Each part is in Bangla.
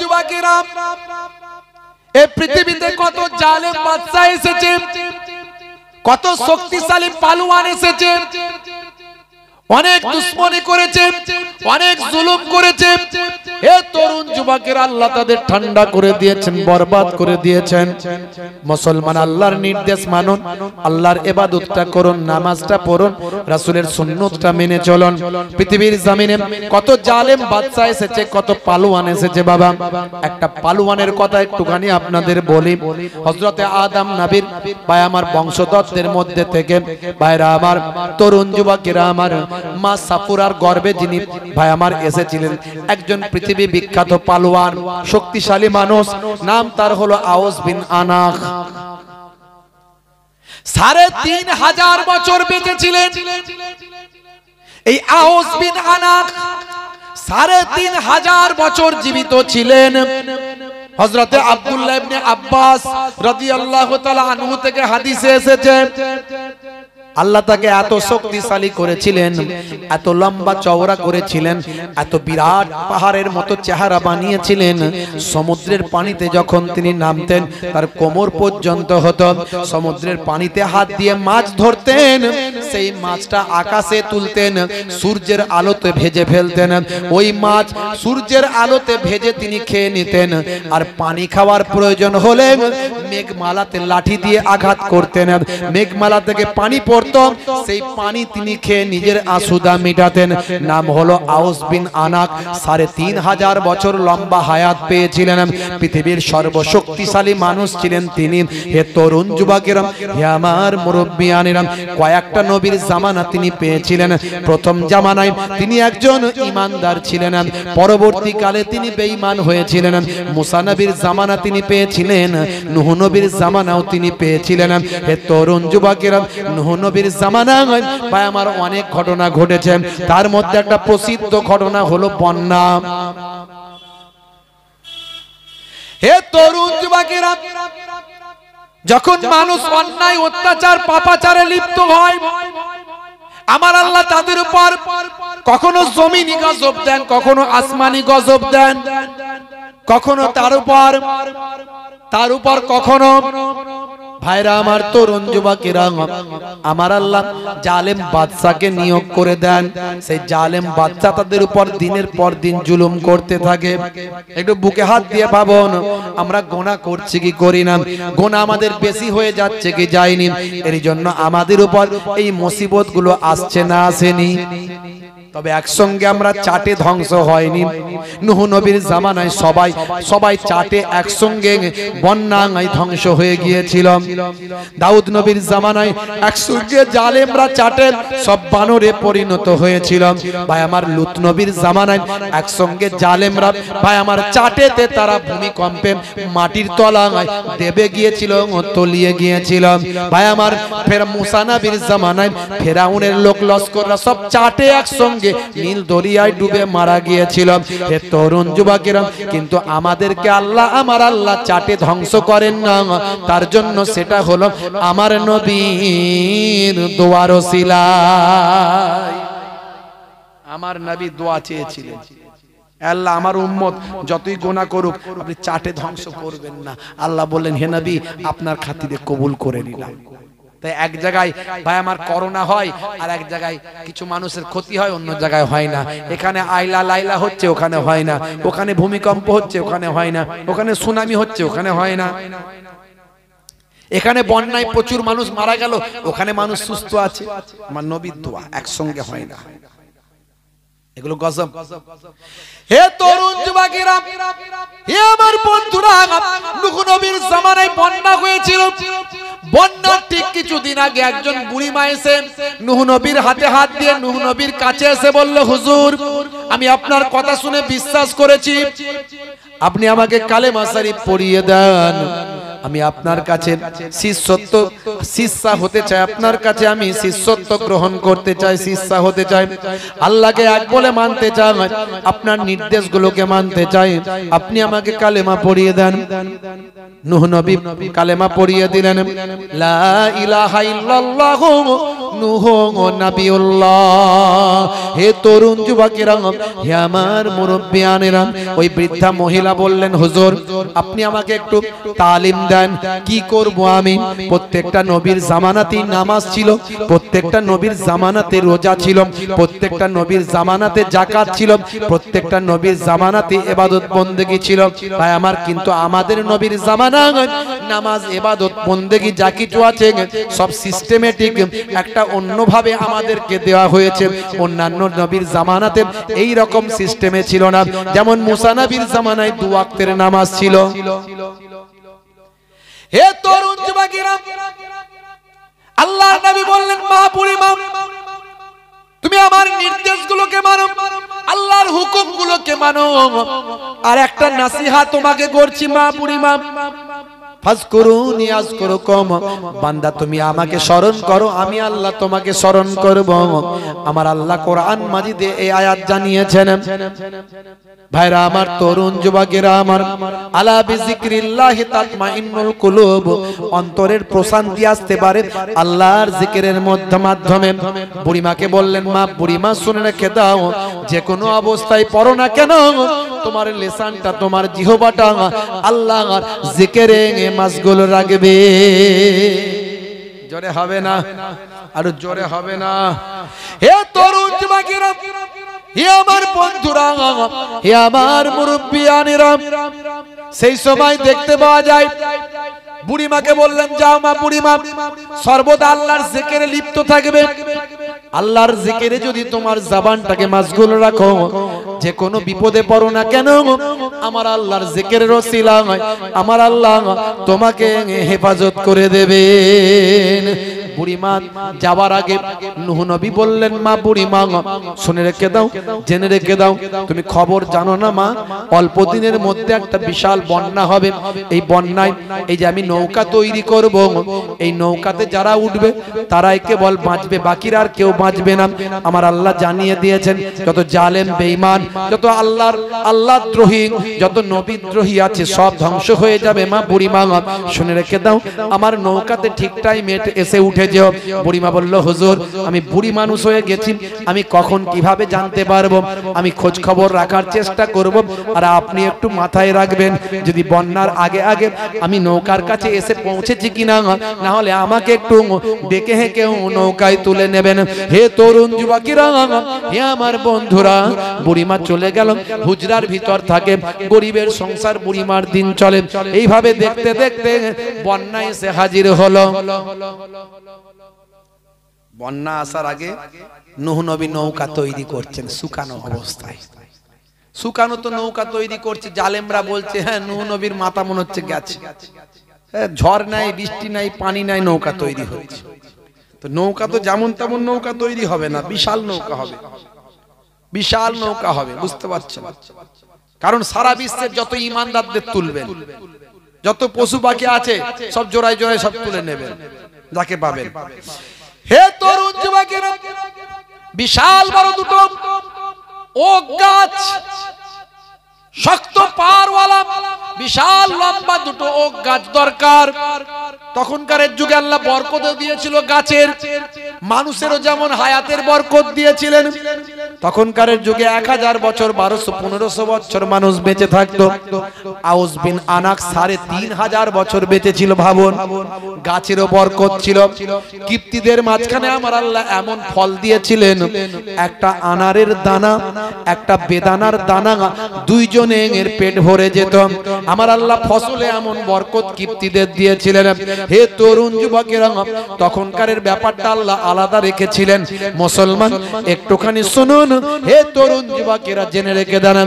যুবকেরা, এই পৃথিবীতে কত জালেম বাদশা এসেছে, কত শক্তিশালী পালোয়ান এসেছে, অনেক দুশ্মনী করেছে, অনেক জুলুম করেছে। হে তরুণ যুবকেরা, আল্লাহ তাদের ঠান্ডা করে দিয়েছেন, বরবাদ করে দিয়েছেন। মুসলমান, আল্লাহর নির্দেশ মানুন, আল্লাহর ইবাদতটা করুন, নামাজটা পড়ুন, রাসূলের সুন্নতটা মেনে চলুন। পৃথিবীর জমিনে কত জালেম বাদশা এসেছে, কত পালোয়ান এসেছে। বাবা, একটা পালোয়ানের কথা একটুখানি আপনাদের বলি। হযরতে আদম নবীর ভাই আমার বংশধরদের মধ্যে থেকে ভাইরা আমার, তরুণ যুবকেরা আমার, মা সাফুরার গর্ভে যিনি ভাই আমার এসেছিলেন, একজন পৃথিবী বিখ্যাত পালোয়ান, শক্তিশালী মানুষ, নাম তার হলো আওস বিন আনাক। ৩৫০০ বছর বেঁচে ছিলেন এই আওস বিন আনাক, ৩৫০০ বছর জীবিত ছিলেন। হযরতে আব্দুল্লাহ ইবনে আব্বাস রাদিয়াল্লাহু তাআলা আনহু থেকে হাদিসে এসেছে, আল্লাহ তাকে এত শক্তিশালী করেছিলেন, এত লম্বা চওড়া করেছিলেন, এত বিরাট পাহাড়ের মতো চেহারা বানিয়েছিলেন। সমুদ্রের পানিতে যখন তিনি নামতেন, তার কোমর পর্যন্ত হতো। সমুদ্রের পানিতে হাত দিয়ে মাছ ধরতেন, সেই মাছটা আকাশে তুলতেন, সূর্যের আলোতে ভেজে ফেলতেন। ওই মাছ সূর্যের আলোতে ভেজে তিনি খেয়ে নিতেন। আর পানি খাওয়ার প্রয়োজন হলে মেঘমালাতে লাঠি দিয়ে আঘাত করতেন, মেঘমালা থেকে পানি পড়তো, সেই পানি তিনি খেয়ে নিজের আশুদা মেটাতেন। নাম হলো আওস বিন আনাক। ৩৫০০ বছর লম্বা হায়াত পেয়েছিলেন। পৃথিবীর সর্বশক্তিশালী মানুষ ছিলেন তিনি। হে তরুণ যুবকেরা, হে আমার মুরব্বিয়ানেরা, কয়েকটা নবীর জামানা তিনি পেয়েছিলেন। প্রথম জামানায় তিনি একজন ঈমানদার ছিলেন, পরবর্তীকালে তিনি বেঈমান হয়েছিলেন। মুসা নবীর জামানা তিনি পেয়েছিলেন, নূহ নবীর জামানাও তিনি পেয়েছিলেন। হে তরুণ যুবকেরা, নূহ নবীর জামানায় ভাই আমার অনেক ঘটনা ঘটেছে। তার মধ্যে একটা প্রসিদ্ধ ঘটনা হলো বন্যা। হে তরুণ যুবকেরা, যখন মানুষ অন্যায়, অত্যাচার, পাপাচারে লিপ্ত হয়, আমার আল্লাহ তাদের উপর কখনো জমিনি গজব দেন, কখনো আসমানি গজব দেন, কখনো তার উপর কখনো ভাইরা আমার, তরুণ যুবকেরা, আমার আল্লাহ জালেম বাদশাকে নিয়োগ করে দেন। সেই জালেম বাদশা তাদের উপর দিনের পর দিন জুলুম করতে থাকে। একটু বুকে হাত দিয়ে ভাবুন, আমরা গুনাহ করছি কি করি না, গুনাহ আমাদের বেশি হয়ে যাচ্ছে কি যায়নি, এর জন্য আমাদের উপর এই মুসিবত গুলো আসছে না আসেনি? তবে একসঙ্গে আমরা চাটে ধ্বংস হয়নি। নূহ নবীর জামানায় সবাই চাটে একসঙ্গে বন্যায় ধ্বংস হয়ে গিয়েছিল। দাউদ নবীর জামানায় একসঙ্গে জালেমরা চাটে সব বানরে পরিণত হয়েছিল। ভাই আমার লূত নবীর জামানায় একসঙ্গে জালেমরা ভাই আমার চাটেতে তারা ভূমিকম্পে মাটির তলায় দেবে গিয়েছিল, তলিয়ে গিয়েছিল। ভাই আমার ফের মুসা নবীর জামানায় ফেরাউনের লোক লস্কররা সব চাটে একসঙ্গে নীল দরিয়ায় ডুবে মারা গিয়েছিল। হে তরুণ যুবকেরা, কিন্তু আমাদেরকে আল্লাহ, আমার আল্লাহ চাটে ধ্বংস করেন না। তার জন্য সেটা হলো আমার নবীর দোয়ার ওসিলায়। আমার নবী দোয়া চেয়েছিলেন, আল্লাহ আমার উম্মত যতই গুনাহ করুক আপনি চাটে ধ্বংস করবেন না। আল্লাহ বললেন, হে নবী, আপনার খাতিরে কবুল করে নিলাম। তাই এক জায়গায় ভাই আমার করোনা হয়, আর এক জায়গায় কিছু মানুষের ক্ষতি হয়, অন্য জায়গায় হয় না। এখানে আইলা লাইলা হচ্ছে, ওখানে হয় না। ওখানে ভূমিকম্প হচ্ছে, ওখানে হয় না। ওখানে সুনামি হচ্ছে, ওখানে হয় না। এখানে বন্যায় প্রচুর মানুষ মারা গেল, ওখানে মানুষ সুস্থ আছে। আমার নবীর দোয়া একসঙ্গে হয় না, এগুলো গজব। হে তরুণ যুবকেরা, হে আমার বন্ধুরা, নূহ নবীর জামানায় বন্যা হয়েছিল। বন্যার ঠিক কিছুদিন আগে একজন বুড়ি মা এসে নূহ নবীর হাতে হাত দিয়ে নূহ নবীর কাছে এসে বলল, হুজুর, আমি আপনার কথা শুনে বিশ্বাস করেছি, আপনি আমাকে কালেমা শরীফ পড়িয়ে দেন। আমি আপনার কাছে শিষ্যত্ব শিষ্যা হতে চাই, আপনার কাছে আমি শিষ্যত্ব গ্রহণ করতে চাই, শিষ্যা হতে চাই, আল্লাহকে এক বলে মানতে চাই, আপনার নির্দেশগুলোকে মানতে চাই, আপনি আমাকে কালেমা পড়িয়ে দেন। নূহ নবী কালেমা পড়িয়ে দিলেন, লা ইলাহা ইল্লাল্লাহ নূহ নবিউল্লাহ। হে তরুণ যুবকেরা, হে আমার মুরব্বিয়ানেরা, ওই বৃদ্ধা মহিলা বললেন, হুজুর আপনি আমাকে একটু তালিম দেন, কি করব আমি? প্রত্যেকটা নবীর জামানাতে নামাজ ছিল, প্রত্যেকটা নবীর জামানাতে রোজা ছিল, প্রত্যেকটা নবীর জামানাতে যাকাত ছিল, প্রত্যেকটা নবীর জামানাতে ইবাদত বন্দেগী ছিল। তাই আমার কিন্তু আমাদের নবীর জামানা নামাজ ইবাদত বন্দেগী যা কিছু আছে সব সিস্টেমেটিক একটা অন্যভাবে আমাদেরকে দেওয়া হয়েছে। অন্যান্য নবীর জামানাতে এই রকম সিস্টেমে ছিল না। যেমন মুসা নবীর জামানায় 2 ওয়াক্তের নামাজ ছিল। হে তরুণ যুবকেরা, আল্লাহর নবী বললেন, মা বুড়িমা তুমি আমার নির্দেশগুলোকে মানো, আল্লাহর হুকুমগুলোকে মানো। আর একটা নাসিহা তোমাকে করছি মা বুড়িমা, ফাজকুরুনি আযকুরুকুম, বান্দা তুমি আমাকে স্মরণ করো, আমি আল্লাহ তোমাকে স্মরণ করব। আমার আল্লাহ কোরআন মাজিদে এই আয়াত জানিয়েছেন। ভাইরা আমার, তরুণ যুবকেরা আমার, আলা বিযিকরিল্লাহি তাতমাইন্নুল কুলুব, অন্তরের প্রশান্তি আসতে পারে আল্লাহর জিকিরের মাধ্যমে। বুড়িমাকে বললেন, মা বুড়িমা শুনে রেখে দাও, যে কোনো অবস্থায় পড়ো না কেন তোমার লিসানটা, তোমার জিহ্বাটা আল্লাহর জিকিরে মাশগুল রাখবে। জোরে হবে না, আর জোরে হবে না। হে তরুণ যুবকেরা, হে আমার বন্ধুরা, হে আমার মুরব্বিয়ানেরা, সেই সময় দেখতে পাওয়া যায় বুড়িমাকে বললেন, যাও মা বুড়িমা সর্বদা আল্লাহর জিকিরে লিপ্ত থাকবে। আল্লাহর জিকিরে যদি তোমার জবানটাকে মাশগুল রাখো, যে কোনো বিপদে পড়ো না কেন আমার আল্লাহর জিকিরের ওসিলায় আমার আল্লাহ তোমাকে হেফাজত করে দেবেন। বুড়িমা যাওয়ার আগে নূহ নবী বললেন, মা বুড়িমা শুনে রেখে দাও, জেনে রেখে দাও, তুমি খবর জানো না মা, অল্প দিনের মধ্যে একটা বিশাল বন্যা হবে। এই বন্যায় এই যে আমি নৌকা তৈরি করব, এই নৌকাতে যারা উঠবে তারাই কেবল বাঁচবে, বাকিরা আর কেউ বাঁচবে না। আমার আল্লাহ জানিয়ে দিয়েছেন, যত জালেম বেঈমান, যত আল্লাহদ্রোহী, যত নবীদ্রোহী আছে সব ধ্বংস হয়ে যাবে। মা বুড়িমা শুনে রেখে দাও, আমার নৌকাতে ঠিক টাইমে এসে উঠে যেও। বুড়িমা বলল, হুজুর আমি বুড়ি মানুষ হয়ে গেছি, আমি কখন কিভাবে জানতে পারবো? আমি খোঁজ খবর রাখার চেষ্টা করব, আর আপনি একটু মাথায় রাখবেন, যদি বন্যার আগে আগে আমি নৌকার কাছে এসে পৌঁছেছি কিনা, না হলে আমাকে একটু ডেকে হেঁকে নৌকায় তুলে নেবেন। হে তরুণ যুবকেরা, হে আমার বন্ধুরা, বুড়িমা চলে গেল, হুজরার ভিতর থাকে, গরিবের সংসার, বুড়িমার দিন চলে। এইভাবে দেখতে দেখতে বন্যা এসে হাজির হলো। বন্যা আসার আগে নূহ নবী নৌকা তৈরি করছেন শুকানো অবস্থায়। শুকানো তো নৌকা তৈরি করছে, জালেমরা বলছে হ্যাঁ নূহ নবীর মাথা মনে হচ্ছে গেছে, ঝড় নাই, বৃষ্টি নাই, পানি নাই, নৌকা তৈরি হচ্ছে। তো নৌকা তো যেমন তেমন নৌকা তৈরি হবে না, বিশাল নৌকা হবে, বিশাল নৌকা হবে, বুঝতে পারছেন? কারণ সারা বিশ্বের যত ইমানদারদের তুলবেন, যত পশু পাখি আছে সব জোড়ায় জোড়ায় সব তুলে নেবেন যাকে পাবেন। হে তরুণ যুবকেরা, বিশাল বড় দুটো ওক গাছ, শক্ত পারওয়ালা বিশাল লম্বা দুটো ওক গাছ দরকার। তখনকার যুগে আল্লাহ বরকত দিয়েছিল গাছের, মানুষেরও যেমন হায়াতের বরকত দিয়েছিলেন। তখনকার যুগে 1000 বছর, 1200-1500 বছর মানুষ বেঁচে থাকতো। আউস বিন আনাক 3500 বছর বেঁচে ছিল। ভাবুন, গাছেরও বরকত ছিল। কিপ্তিদের মাঝখানে আমার আল্লাহ এমন ফল দিয়েছিলেন, একটা আনারের দানা, একটা বেদানার দানা, দুইজনের পেট ভরে যেত। আমার আল্লাহ ফসলে এমন বরকত কিপ্তিদের দিয়েছিলেন। হে তরুণ যুবকেরা, তখনকার ব্যাপারটা আল্লাহ আলাদা রেখেছিলেন। মুসলমান একটুখানি শুনুন, হে তরুণ যুবকেরা জেনে রেখে দেন,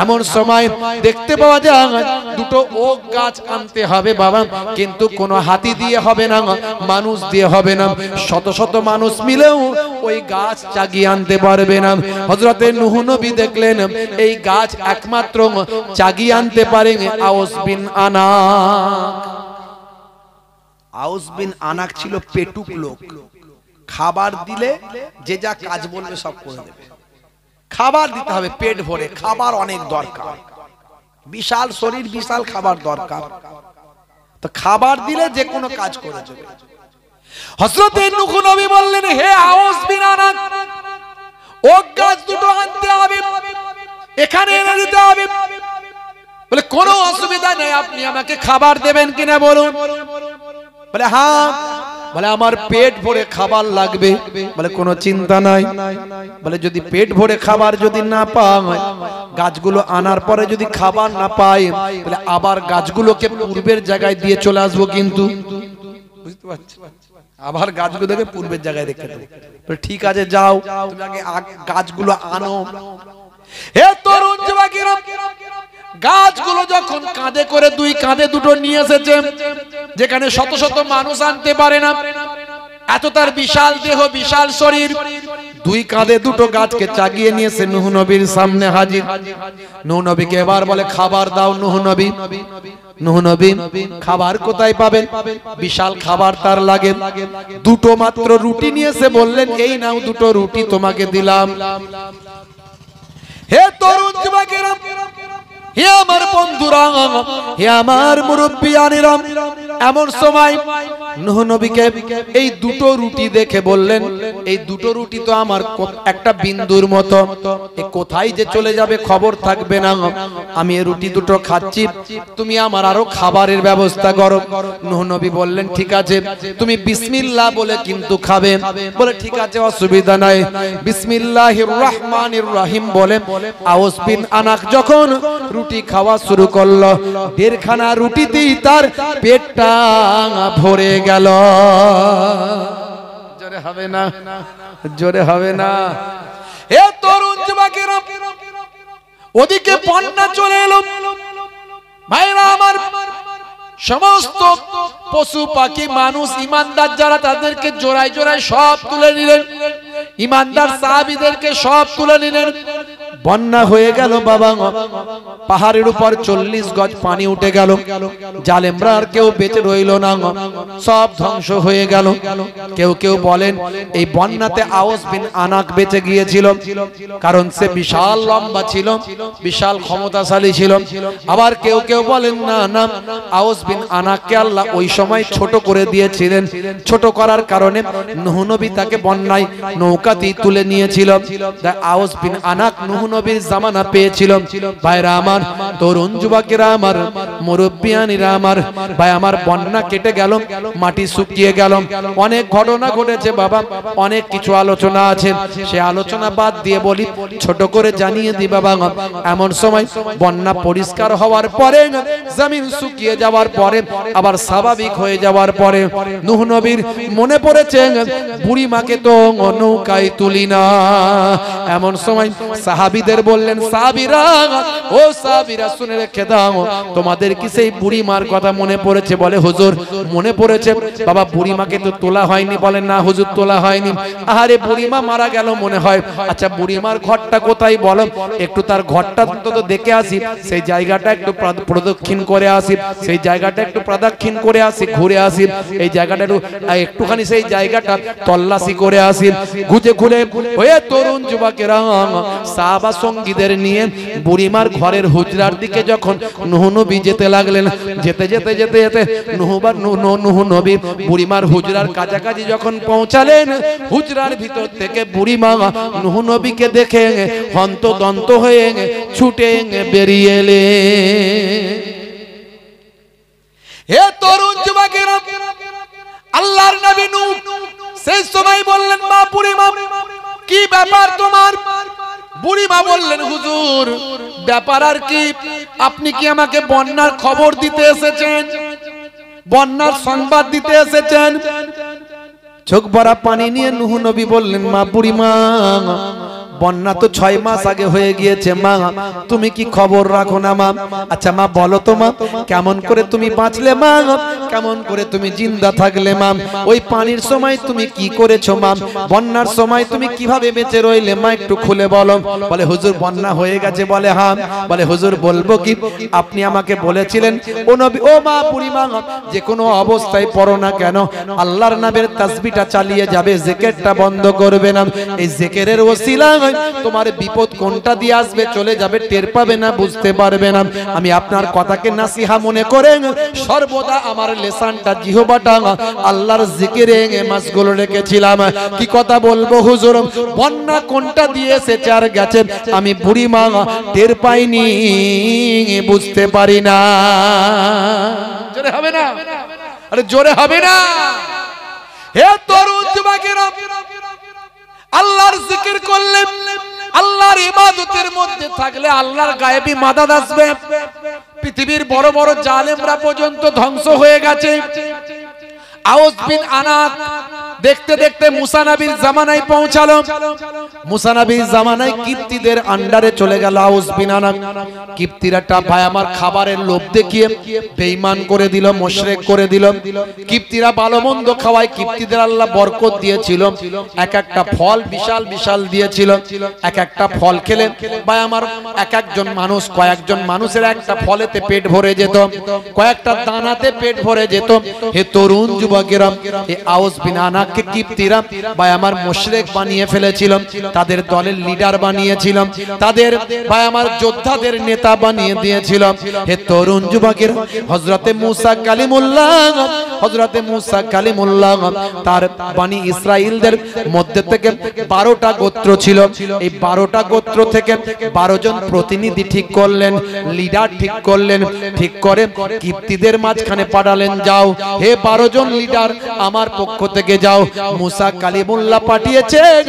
এমন সময় দেখতে পাওয়া যায় দুটো ওক গাছ আনতে হবে বাবা, কিন্তু কোনো হাতি দিয়ে হবে না, মানুষ দিয়ে হবে না, শত শত মানুষ মিলেও ওই গাছ চাগিয়ে আনতে পারবে না। হযরতে নূহ নবী দেখলেন এই গাছ একমাত্র চাগিয়ে আনতে পারে আউস বিন আনাক। আউস বিন আনাক ছিল পেটুক লোক, খাবার দিলে যে যা কাজ বলবে সব করে দেবে। খাবার দিতে হবে পেট ভরে, খাবার অনেক দরকার, বিশাল শরীর বিশাল খাবার দরকার, তো খাবার দিলে যে কোনো কাজ করে দেবে। হযরত নূহ নবী বললেন, হে আউস বিন আনাক, ও গাছ দুটো আনতে হবে, এখানে এনে দিতে হবে। বলে কোনো অসুবিধা নেই, আপনি আমাকে খাবার দেবেন কিনা বলুন। বলে হ্যাঁ। বলে আমার পেট ভরে খাবার লাগবে। বলে কোনো চিন্তা নাই। বলে যদি পেট ভরে খাবার যদি না পায়, গাছগুলো আনার পরে যদি খাবার না পায়, বলে আবার গাছগুলোকে পূর্বের জায়গায় দিয়ে চলে আসবো কিন্তু। বুঝতে পারছি, আবার গাছগুলোকে পূর্বের জায়গায় রেখে দেবো। ঠিক আছে যাও, তুমি আগে গাছগুলো আনো। হে তরুণ যুবকেরা, গাছগুলো যখন কাঁধে করে দুই কাঁধে দুটো নিয়ে এসেছে, যেখানে শত শত মানুষ আনতে পারে না, এত তার বিশাল দেহ বিশাল শরীর, দুই কাঁধে দুটো গাছকে চাগিয়ে নিয়েছে নূহ নবীর সামনে হাজির। নূহ নবীকে এবার বলে খাবার দাও। নূহ নবী, নূহ নবী খাবার কোথায় পাবেন? বিশাল খাবার তার লাগে। দুটো মাত্র রুটি নিয়েছে, বললেন এই নাও দুটো রুটি তোমাকে দিলাম। হে তরুণ যুবকেরা, হে আমার বন্ধুরা, হে আমার মুরব্বিয়ানেরা, এমন সময় নূহ নবীকে এই দুটো রুটি দেখে বললেন, এই দুটো রুটি তো আমার একটা বিন্দুর মতো, এ কোথায় যে চলে যাবে খবর থাকবে না। আমি এই রুটি দুটো খাচ্ছি, তুমি আমার আরো খাবারের ব্যবস্থা করো। নূহ নবী বললেন ঠিক আছে, তুমি বিসমিল্লাহ বলে কিন্তু খাবে। বলে ঠিক আছে, অসুবিধা নাই। বিসমিল্লাহির রহমানির রহিম বলে আউস বিন আনাক যখন রুটি খাওয়া শুরু করলো, দেড়খানা রুটিতেই তার পেটটা ভরে গেল। জোরে হবে না, জোরে হবে না। এ তরুণ যুবকেরা, ওদিকে বন্যা চলে এলো। ভাইরা আমার, সমস্ত পশু পাখি মানুষ ইমানদার যারা, তাদেরকে জোড়ায় জোড়ায় সব তুলে নিলেন। ইমানদার সাহাবীদেরকে সব তুলে নিলেন। বন্যা হয়ে গেল বাবা, পাহাড়ের উপর 40 গজ পানি উঠে গেল। জালেমরা আর কেউ বেঁচে রইল না, সব ধ্বংস হয়ে গেল। কেউ কেউ বলেন এই বন্যাতে আউস বিন আনাক বেঁচে গিয়েছিল, কারণ সে বিশাল লম্বা ছিল, বিশাল ক্ষমতাশালী ছিল। আবার কেউ কেউ বলেন না না, আউস বিন আনাককে আল্লাহ ওই সময় ছোট করে দিয়েছিলেন। ছোট করার কারণে নূহ নবী তাকে বন্যায় নৌকাতেই তুলে নিয়েছিল। আউস বিন আনাক নূহ নবীর জামানা পেয়েছিল। ভাইরা আমার, তরুণ যুবকেরা আমার, মুরব্বিয়ানিরা আমার, ভাই আমার, বন্যা কেটে গেল, মাটি শুকিয়ে গেল, অনেক ঘটনা ঘটেছে বাবা, অনেক কিছু আলোচনা আছে। সে আলোচনা বাদ দিয়ে বলি, ছোট করে জানিয়ে দি বাবা, এমন সময় বন্যা পরিষ্কার হওয়ার পরে, জমিন শুকিয়ে যাওয়ার পরে, আবার স্বাভাবিক হয়ে যাওয়ার পরে নূহ নবীর মনে পড়েছে বুড়ি মাকে তো নৌকায় তুলি না। এমন সময় সাহাবীদের বললেন, সাহাবীরা, ও সাহাবীরা শুনে রেখে দাও, তোমাদের কি সেই বুড়ি মার কথা মনে পড়েছে? বলে হুজুর মনে পড়েছে। বাবা বুড়ি মাকে তো তোলা হয়নি। বলেন না হুজুর তোলা হয়নি। আরে বুড়ি মা মারা গেল মনে হয়। আচ্ছা বুড়ি মার ঘরটা কোথায় বলো, একটু তার ঘরটা তো দেখে আসি, সেই জায়গাটা একটু প্রদক্ষিণ করে আসি, সেই জায়গাটা একটু প্রদক্ষিণ করে আসি, ঘুরে আসি, এই জায়গাটা একটুখানি সেই জায়গাটা তল্লাশি করে আসি। ঘুরে ঘুরে ওই তরুণ যুবকেরা সাহাবা সঙ্গীদের নিয়ে বুড়িমার ঘরের হুজরার দিকে যখন নূহ নবী যেতে লাগলেন, যেতে যেতে যেতে যেতে নূহ নবী বুড়িমার হুজরার কাছাকাছি যখন পৌঁছালেন, হুজরার ভিতর থেকে বুড়িমা নূহ নবীকে দেখে হন্তদন্ত হয়ে ছুটে বেরিয়ে এলে। হে তরুণ যুবকেরা, আল্লাহর নবী নূহ সেই সময় বললেন, মা বুড়িমা কি ব্যাপার তোমার? বুড়িমা বললেন, হুজুর ব্যাপার আর কি, আপনি কি আমাকে বন্যার খবর দিতে এসেছেন, বন্যার সংবাদ দিতে এসেছেন? চোখ ভরা পানি নিয়ে নূহ নবী বললেন, মা বুড়িমা বন্যা তো 6 মাস আগে হয়ে গিয়েছে মা, তুমি কি খবর রাখো না মা? আচ্ছা মা বলো তো মা, কেমন করে তুমি বাঁচলে মা, কেমন করে তুমি জিন্দা থাকলে মা, ওই পানির সময় তুমি কি করেছো মা, বন্যার সময় তুমি কিভাবে বেঁচে রইলে মা, একটু খুলে বলো। বলে হুজুর বন্যা হয়ে গেছে। বলে হ্যাঁ। বলে হুজুর বলবো কি, আপনি আমাকে বলেছিলেন ও নবী, ও মা বুড়িমা, যে কোনো অবস্থায় পড়ো না কেন আল্লাহর নামের তাসবিহটা চালিয়ে যাবে, জিকিরটা বন্ধ করবে না। এই জিকিরের ওসিলায় তোমার বিপদ কোনটা দিয়ে আসবে চলে যাবে, টের পাবে না, বুঝতে পারবে না। আমি আপনার কথাকে নাসিহা মনে করে সর্বদা আমার লেসানটা জিহবাটা আল্লাহর জিকিরে মাসগুলো রেখেছিলাম। কি কথা বলবো হুজুর, বন্যা কোনটা দিয়ে এসেছে আর গেছে আমি বুড়ি মা টের পাইনি, বুঝতে পারি না। জোরে হবে না, আরে জোরে হবে না। হে তরুণ যুবকেরা, আল্লাহর জিকির করলে, আল্লাহর ইবাদতের মধ্যে থাকলে আল্লাহর গায়েবী মাদাদ আসবে। পৃথিবীর বড় বড় জালেমরা পর্যন্ত ধ্বংস হয়ে গেছে। আউস বিন আনাক দেখতে দেখতে মুসা নবীর জামানায় পৌঁছালো। মুসা নবীর জামানায় কিপ্তিদের আন্ডারে চলে গেল আউস বিন আনাক। কিপ্তিরাটা ভাই আমার খাবারের লোভ দেখিয়ে বেঈমান করে দিল, মুশরিক করে দিল। কিপ্তিরা ভালো মন্দ খাওয়ায়, কিপ্তিদের আল্লাহ বরকত দিয়েছিল। এক একটা ফল বিশাল বিশাল দিয়েছিল। এক একটা ফল খেলে ভাই আমার এক একজন মানুষ, কয়েকজন মানুষের একটা ফলেতে পেট ভরে যেত, কয়েকটা দানাতে পেট ভরে যেত। হে তরুণ যুবকেরা, এই আউস বিন আনাককে কিপ্তিরা ভাই আমার মুশরিক বানিয়ে ফেলেছিল, তাদের দলের লিডার বানিয়েছিল, তাদের ভাই আমার যোদ্ধাদের নেতা বানিয়ে দিয়েছিল। হে তরুণ যুবকেরা, হযরতে মুসা কালিমুল্লাহ, হযরতে মুসা কালিমুল্লাহ তার বনি ইসরাইলদের মধ্যে থেকে 12টা গোত্র ছিল। এই 12টা গোত্র থেকে 12 জন প্রতিনিধি ঠিক করলেন, লিডার ঠিক করলেন। ঠিক করে কিপ্তিদের মাঝখানে পাঠালেন, যাও হে 12 জন লিডার, আমার পক্ষ থেকে যাও। মুসা কালিমুল্লাহ পাঠিয়েছেন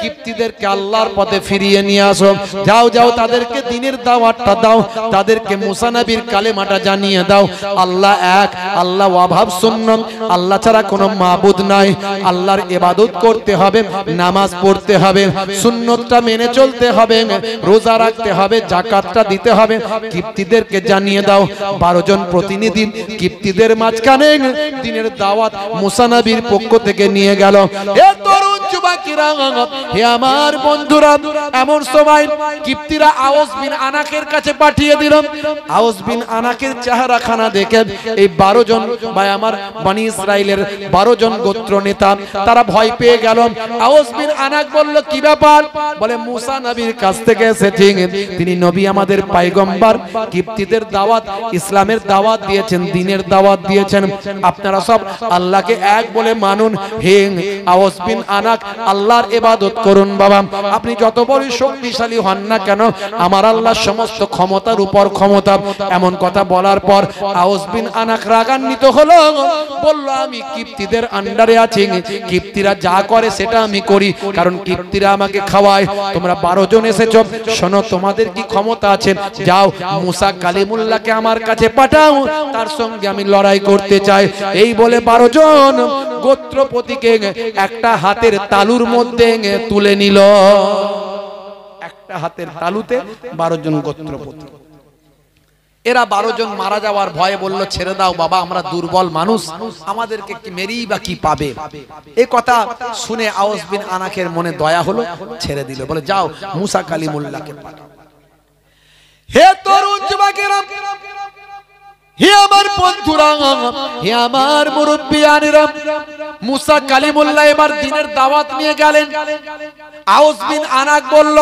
কিপ্তিদেরকে আল্লাহর পথে ফিরিয়ে নিয়ে আসো। যাও যাও, তাদেরকে দ্বীনের দাওয়াতটা দাও, তাদেরকে মুসা নবীর কালেমাটা জানিয়ে দাও। আল্লাহ এক, আল্লাহ ওয়াহাব সুন্নাত, আল্লাহ ছাড়া কোনো মাবুদ নাই। আল্লাহর ইবাদত করতে হবে, নামাজ পড়তে হবে, সুন্নতটা মেনে চলতে হবে, রোজা রাখতে হবে, যাকাতটা দিতে হবে। কিপ্তিদেরকে জানিয়ে দাও। 12 জন প্রতিনিধি কিপ্তিদের মাঝখানে দ্বীনের দাওয়াত মুসা নবীর পক্ষ থেকে নিয়ে গেল। এ তরুণ যুবকেরা, হে আমার বন্ধুরা, এমন সময় কিপ্তিরা আউস বিন আনাকের কাছে পাঠিয়ে দিল। আউস বিন আনাকের চেহারাখানা দেখে এই 12 জন ভাই আমার বনি ইসরাইলের 12 জন গোত্র নেতা তারা ভয় পেয়ে গেল। আউস বিন আনাক বলল, কি ব্যাপার? বলে মুসা নবীর কাছ থেকে এসেছে, তিনি নবী, আমাদের পয়গম্বর, কিপ্তিদের দাওয়াত, ইসলামের দাওয়াত দিয়েছেন, দ্বীনের দাওয়াত দিয়েছেন। আপনারা সব আল্লাহকে এক বলে মানুন। হে আউস বিন আনাক, আল্লাহর ইবাদত করুন বাবা। আপনি যত বড় শক্তিশালী হন না কেন, আমার আল্লাহ সমস্ত ক্ষমতার উপর ক্ষমতা। এমন কথা বলার পর আউস বিন আনাক রাগান্বিত হলো, বলল, আমি কিপ্তিদের আন্ডারে আছি, কিপ্তিরা যা করে সেটা আমি করি, কারণ কিপ্তিরা আমাকে খাওয়ায়। তোমরা 12 জন এসেছো, শোনো, তোমাদের কি ক্ষমতা আছে? যাও মুসা কালিমুল্লাহকে আমার কাছে পাঠাও, তার সঙ্গে আমি লড়াই করতে চাই। এই বলে 12 জন গোত্রপতিকে একটা হাতের তালুর মধ্যে তুলে নিল। একটা হাতের তালুতে 12 জন গোত্রপতি। এরা 12 জন মারা যাওয়ার ভয়ে বলল, ছেড়ে দাও বাবা, আমরা দুর্বল মানুষ, আমাদেরকে কি মেরেই বা কি পাবে? এই কথা শুনে আউস বিন আনাকের মনে দয়া হলো, ছেড়ে দিল। বলে, যাও মুসা কালিমুল্লাহকে পাঠাও। হে তরুণ যুবকেরা, হে আমার বন্ধুরা, হে আমার মুরব্বিয়ানেরা, মুসা কালিমুল্লাহ এবার দ্বীনের দাওয়াত নিয়ে গেলেন। আউস বিন আনাক বলল,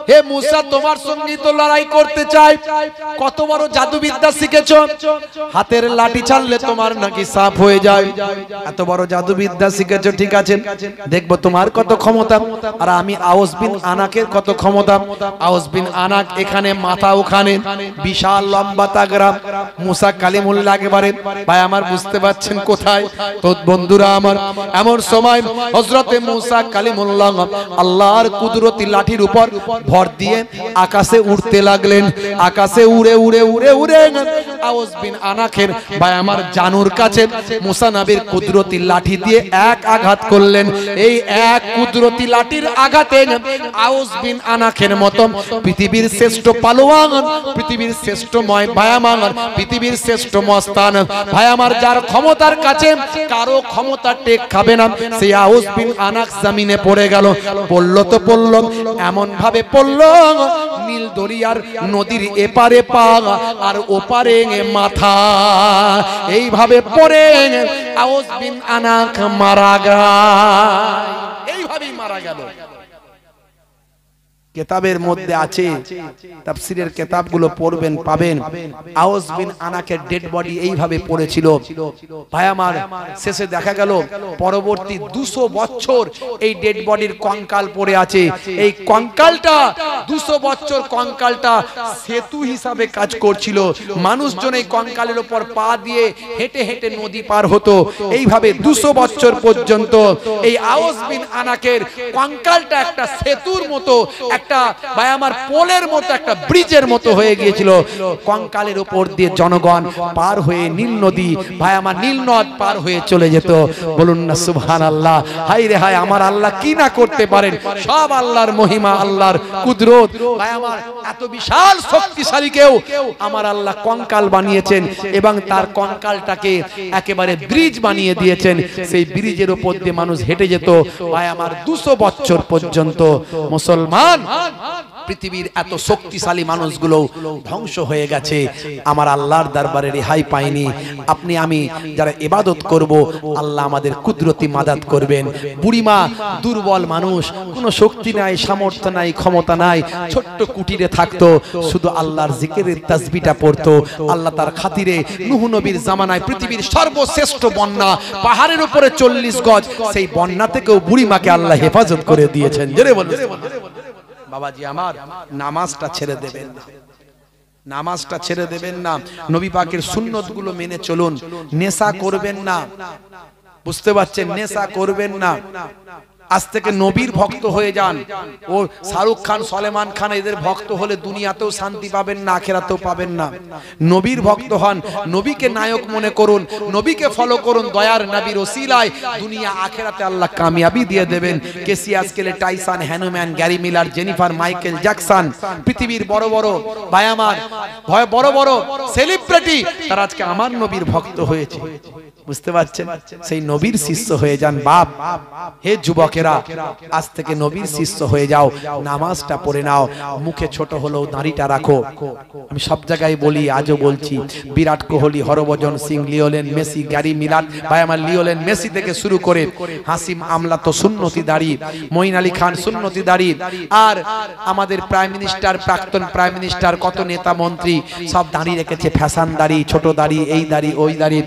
হে মুসা, তোমার সঙ্গে তো লড়াই করতে চাই। কত বড় জাদুবিদ্যা শিখেছো, হাতের লাঠি ছাড়লে তোমার নাকি সাপ হয়ে যায়। এত বড় জাদুবিদ্যা শিখেছো, ঠিক আছে, দেখবো তোমার কত ক্ষমতা, আর আমি আউস বিন আনাকের কত ক্ষমতা। আউস বিন আনাক এখানে, মাথা ওখানে, বিশাল লম্বা তাগড়া। মুসা কালিমুল্লাহ একেবারে ভাই আমার বুঝতে পারছেন কোথায়? তো বন্ধুরা, আমার, এমন সময় হযরতে মূসা কালিমুল্লাহ আল্লাহর কুদরতি লাঠির উপর ভর দিয়ে আকাশে উড়তে লাগলেন। আকাশে উড়ে উড়ে উড়ে উড়ে আউস বিন আনাকের ভাই আমার জানুর কাছে মূসা নবীর কুদরতি লাঠি দিয়ে এক আঘাত করলেন। এই এক কুদরতি লাঠির আঘাতে আউস বিন আনাকের মতো পৃথিবীর শ্রেষ্ঠ পালোয়ান, পৃথিবীর শ্রেষ্ঠ ভাই আমার, পৃথিবীর শ্রেষ্ঠ মস্তান ভাই আমার, যার ক্ষমতার কাছে কারো ক্ষমতা টেক খাবে না, সেই আউস বিন আনাক জমিনে পড়ে গেল। পড়লো তো পড়লো, এমন ভাবে পড়লো নীল দরিয়ার নদীর এপারে পা আর ওপারে মাথা, এইভাবে পড়ে আউস বিন আনাক মারা গেল। এইভাবেই মারা গেল। কিতাবের মধ্যে আছে, তাফসীরের কিতাবগুলো পড়বেন পাবেন, আউস বিন আনাকের ডেড বডি এইভাবে পড়েছিল। ভাই আমার, শেষে দেখা গেল পরবর্তী 200 বছর এই ডেড বডির কঙ্কাল পড়ে আছে। এই কঙ্কালটা 200 বছর কঙ্কালটা সেতু হিসাবে কাজ করছিল। মানুষজন এই কঙ্কালের উপর পা দিয়ে হেঁটে হেঁটে নদী পার হতো। এইভাবে 200 বছর পর্যন্ত এই আউস বিন আনাকের কঙ্কালটা একটা সেতুর মতো, একটা ভাই আমার পোলের মতো, একটা ব্রিজের মতো হয়ে গিয়েছিল। কঙ্কালের উপর দিয়ে জনগণ পার হয়ে নীল নদী, ভাই আমার নীল নদ পার হয়ে চলে যেত। বলুন না সুবহানাল্লাহ। হায় রে হায়, আমার আল্লাহ কি না করতে পারেন। সব আল্লাহর মহিমা, আল্লাহর কুদরত। ভাই আমার, এত বিশাল শক্তিশালী কেউ আমার আল্লাহ কঙ্কাল বানিয়েছেন এবং তার কঙ্কালটাকে একেবারে ব্রিজ বানিয়ে দিয়েছেন। সেই ব্রিজের উপর দিয়ে মানুষ হেঁটে যেত। ভাই আমার, 200 বছর পর্যন্ত মুসলমান পৃথিবীর এত শক্তিশালী মানুষগুলো ধ্বংস হয়ে গেছে। আমার আল্লাহর দরবারে রেহাই পায়নি। আপনি আমি যারা ইবাদত করব, আল্লাহ আমাদের কুদরতি মাদাত করবেন। বুড়িমা দুর্বল মানুষ, কোনো শক্তি নাই, সামর্থ্য নাই, ক্ষমতা নাই, ছোট্ট কুটিরে থাকতো, শুধু আল্লাহর জিকিরের তাসবিহটা পড়তো। আল্লাহ তার খাতিরে নূহ নবীর জামানায় পৃথিবীর সর্বশ্রেষ্ঠ বন্যা, পাহাড়ের উপরে 40 গজ, সেই বন্যা থেকেও বুড়িমাকে আল্লাহ হেফাজত করে দিয়েছেন। জোরে বলুন। বাবাজি আমার, নামাজটা ছেড়ে দেবেন না, নামাজটা ছেড়ে দেবেন না। নবী পাকের সুন্নতগুলো মেনে চলুন। নেশা করবেন না, বুঝতে পারছেন, নেশা করবেন না। আজ থেকে নবীর ভক্ত হয়ে যান। ও শাহরুখ খান, সলমান খান এদের ভক্ত হলে দুনিয়াতেও শান্তি পাবেন না, আখিরাতেও পাবেন না। নবীর ভক্ত হন, নবীকে নায়ক মনে করুন, নবীকে ফলো করুন। দয়ার নবীর ওসিলায় দুনিয়া আখিরাতে আল্লাহ কামিয়াবি দিয়ে দেবেন। Cassius Clay, Tyson, Hanuman, Gary Miller, Jennifer, Michael Jackson, পৃথিবীর বড় বড় ভাই আমার, বড় বড় সেলিব্রিটি, তারা আজকে আমার নবীর ভক্ত হয়েছে। বুঝতে পারছেন? সেই নবীর শিষ্য হয়ে যান। বাপ, হে যুবকেরা, আজ থেকে নবীর শিষ্য হয়ে যাও। নামাজটা পড়ে নাও। মুখে ছোট হলেও দাড়িটা রাখো। আমি সব জায়গায় বলি, আজও বলছি, Virat Kohli, Harbhajan Singh, Lionel Messi, Gary Miller, ভাই আমার লিওনেল মেসি থেকে শুরু করে হাসিম আমলা তো সুন্নতি দাড়ি, মঈন আলী খান সুন্নতি দাড়ি, আর আমাদের প্রাইম মিনিস্টার, প্রাক্তন প্রাইম মিনিস্টার, কত নেতা মন্ত্রী সব দাড়ি রেখেছে। ফ্যাশন দাড়ি, ছোট দাড়ি, এই দাড়ি ওই দাড়ি,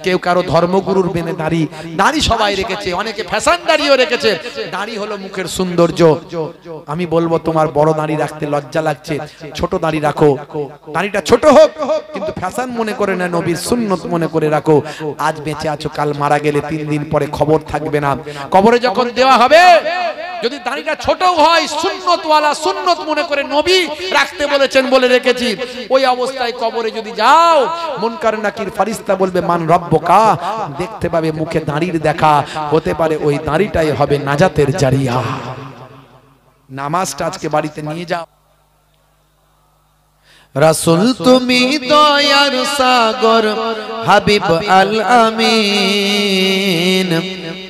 কেউ কারো ধর্মগুরুর বেনে দাড়ি, দাড়ি সবাই রেখেছে, অনেকে ফ্যাশন দাড়িও রেখেছে। দাড়ি হলো মুখের সৌন্দর্য। আমি বলবো, তোমার বড় দাড়ি রাখতে লজ্জা লাগছে, ছোট দাড়ি রাখো। দাড়িটা ছোট হোক, কিন্তু ফ্যাশন মনে করে না, নবীর সুন্নত মনে করে রাখো। আজ বেঁচে আছো, কাল মারা গেলে 3 দিন পরে খবর থাকবে না। কবরে যখন দেওয়া হবে, যদি দাড়িটা ছোট হয়, সুন্নতওয়ালা, সুন্নত মনে করে নবী রাখতে বলেছেন বলে রেখেছি, ওই অবস্থায় কবরে যদি যাও, মুনকার নাকির ফেরেশতা বলবে মান রব্বুকা, দেখতে পাবে মুখে দাড়ির দেখা। হতে পারে ওই দাড়িটাই হবে নাজাতের জারিয়া। নামাজটা আজকে বাড়িতে নিয়ে যাও। রাসূল তুমি দয়ার সাগর, হাবিব আল আমিন,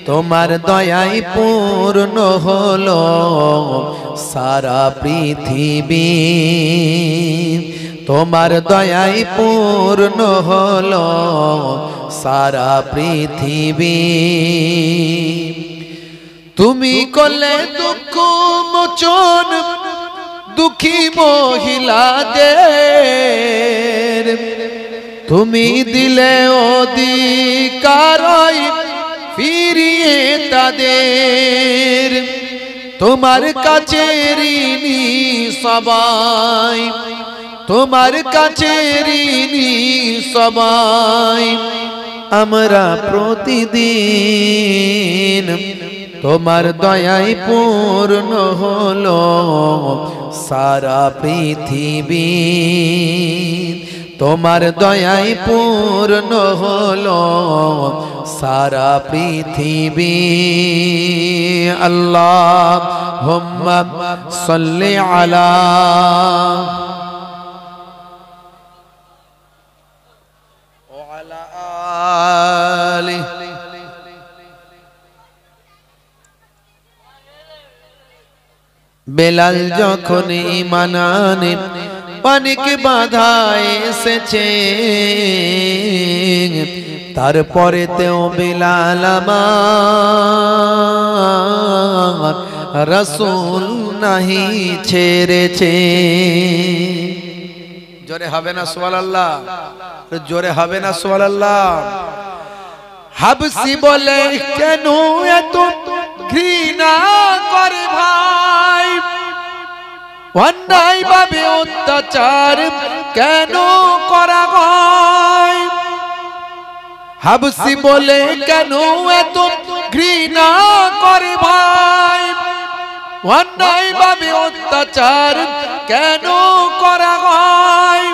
তোমার দয়ায় পূর্ণ হলো সারা পৃথিবী, তোমার দয়ায় পূর্ণ হলো সারা পৃথিবী। তুমি করলে দুঃখ মোচন দুঃখী মহিলাদের, তুমি দিলে অধিকার ফিরিয়ে তাদের, তোমার কাছে ঋণী সবাই, তোমার কাছে ঋণী সবাই। আমরা প্রতিদিন তোমার দয়ায় পূর্ণ হলো সারা পৃথিবী তোমার দয়ায় পূর্ণ হলো সারা পৃথিবী আল্লাহুম্মা সাল্লি আলা ওয়ালা আলি বেলাল যখন ঈমান আনে অনেক বাধা এসেছে তারপরে তেও বেলাল আমার রাসূল নাহি ছেড়েছে জোরে হবে না সুবহানাল্লাহ জোরে হবে না সুবহানাল্লাহ হাবসি বলে কেন এত ঘৃণা করে ভাই অন্যায় ভাবে অত্যাচার কেন করা হয় হাবসি বলে কেন এত ঘৃণা করে ভাই অন্যায় ভাবে অত্যাচার কেন করা হয়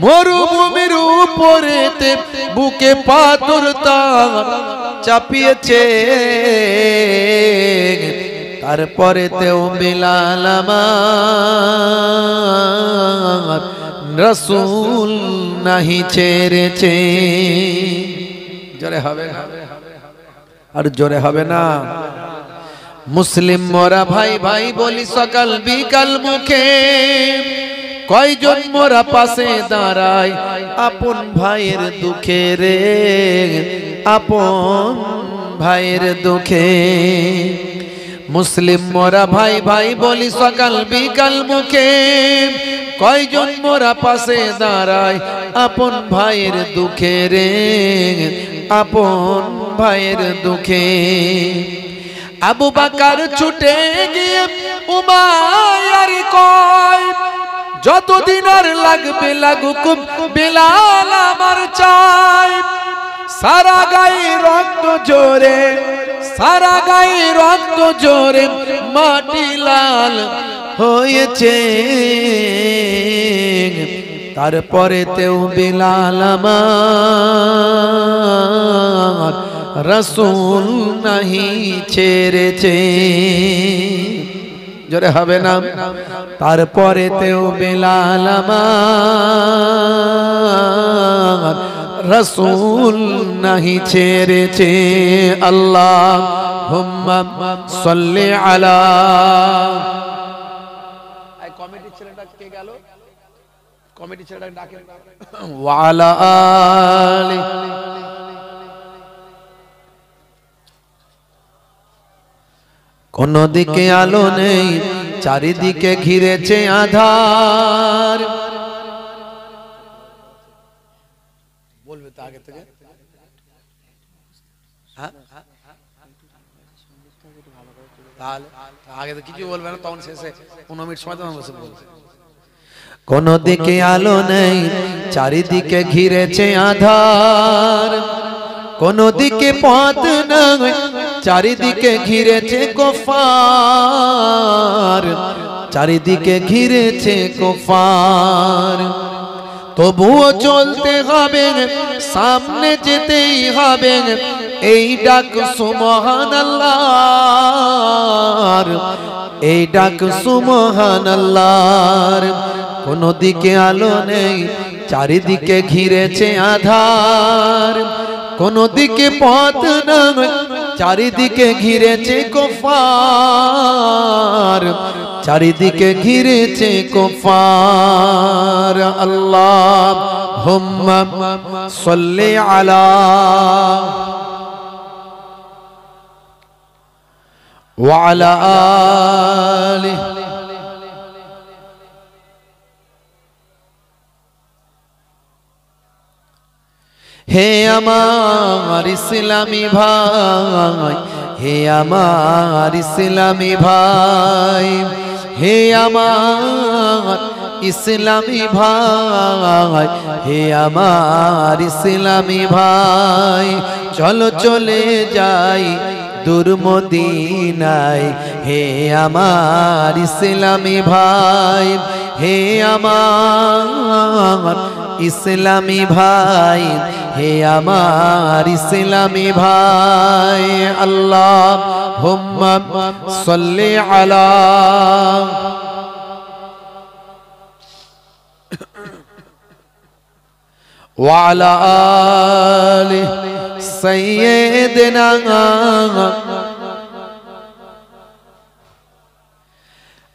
মরুভূমির উপরেতে বুকে পাথর তার চাপিয়েছে তারপরে তেও বেলাল আমার রাসূল নাহি ছেড়েছে জোরে হবে আর জোরে হবে না মুসলিম মোরা ভাই ভাই বলি সকাল বিকাল মুখে কয়জন মোরা পাশে দাঁড়ায় আপন ভাইয়ের দুঃখে রে আপন ভাইয়ের দুঃখে মুসলিম মোরা ভাই ভাই বলি সকাল বিকাল মুখে কয়জন মোরা পাশে দাঁড়ায় আপন ভাইয়ের দুঃখে রে আপন ভাইয়ের দুঃখে আবু বকর ছুটে গিয়ে উমাইয়ার কয় যতদিন আর লাগবে লাগুক বেলাল আমার চাই সারা গায়ে রক্ত জোরে মাটি লাল হয়েছে তারপরে তেও বেলাল আমার রাসূল নাহি ছেড়েছে জোরে হবে না তারপরে তেও বেলাল আমার রাসূল নাহি ছেড়েছে আল্লাহুম্মা সাল্লি আলা এই কমিটি ছেলেটা কে গেল কমিটি ছেলেটা ডাকে ওয়ালা আলি কোন দিকে আলো নেই চারিদিকে ঘিরেছে আধার বলবে তো আগে থেকে তাহলে আগে তো কিছু বলবে না তখন শেষে 15 মিনিট সময় তখন বসে বলবে কোন দিকে আলো নেই চারিদিকে ঘিরেছে আধার কোন দিকে পথ নাই চারিদিকে ঘিরেছে কুফার চারিদিকে ঘিরেছে কুফার তবুও চলতে হবে সামনে যেতেই হবে এই ডাক সুবহানাল্লাহ এই ডাক সুবহানাল্লাহ কোন দিকে আলো নেই চারিদিকে ঘিরেছে আধার কোন দিকে পথ নাই চারিদিকে ঘিরেছে কুফার চারিদিকে ঘিরেছে কুফার আল্লাহুম্মা সাল্লি আলা ওয়া আলা আলিহি হে আমার ইসলামী ভাই হে আমার ইসলামী ভাই হে আমার ইসলামী ভাই, হে আমার ইসলামী ভাই, চলো চলে যাই দূর মদিনায়। হে আমার ইসলামী ভাই, হে আমার ইসলামী ভাই, হে আমার ইসলামী ভাই। আল্লাহুম্মা সাল্লি আলা ওয়া আলা আলি সাইয়্যিদিনা।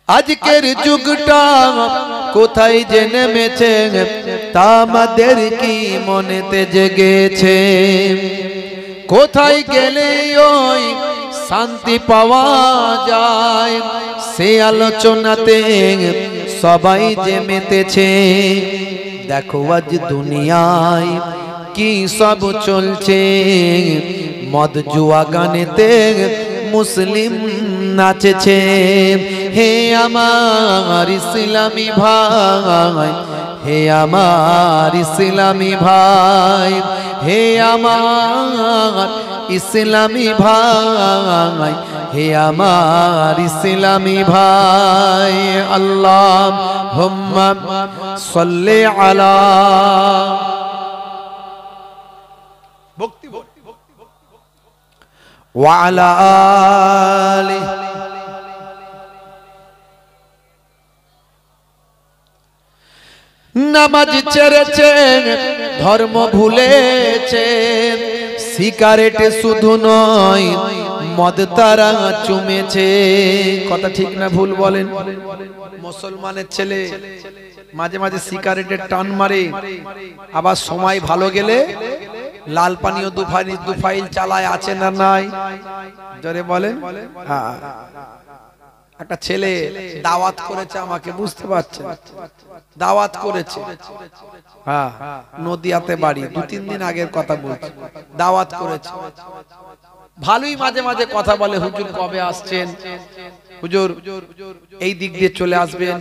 আজকের যুগটা কোথায় যে নেমেছে তা আমাদের কি মনেতে জেগেছে? কোথায় গেলে ওই শান্তি পাওয়া যায়, সে আলোচনাতে সবাই যে মেতেছে। দেখো আজ দুনিয়ায় কি সব চলছে, মদ জুয়া গানেতে মুসলিম নাচেছে। হে আমার ইসলামী ভাই, হে আমার ইসলামী ভাই, হে আমার ইসলামী ভাই, হে আমার ইসলামী ভাই। আল্লাহুম্মা সাল্লি আলা ভক্তি ওয়া আলা আলি। নামাজ ছেড়েছে, ধর্ম ভুলেছে, সিগারেট শুধু নয় মদ তারা চুমেছে। কথা ঠিক না ভুল বলেন? মুসলমানের ছেলে মাঝে মাঝে সিগারেটের টান মারে, আবার সময় ভালো গেলে লাল পানীয় দু ফাইল চালায়, আছে না নাই? জোরে বলেন। হ্যাঁ, একটা ছেলে দাওয়াত করেছে আমাকে, বুঝতে পারছেন? দাওয়াত করেছে, হ্যাঁ, নদিয়াতে বাড়ি, 2-3 দিন আগের কথা বলছি। দাওয়াত করেছে, ভালোই মাঝে মাঝে কথা বলে, হুজুর কবে আসছেন, হুজুর এই দিক দিয়ে চলে আসবেন,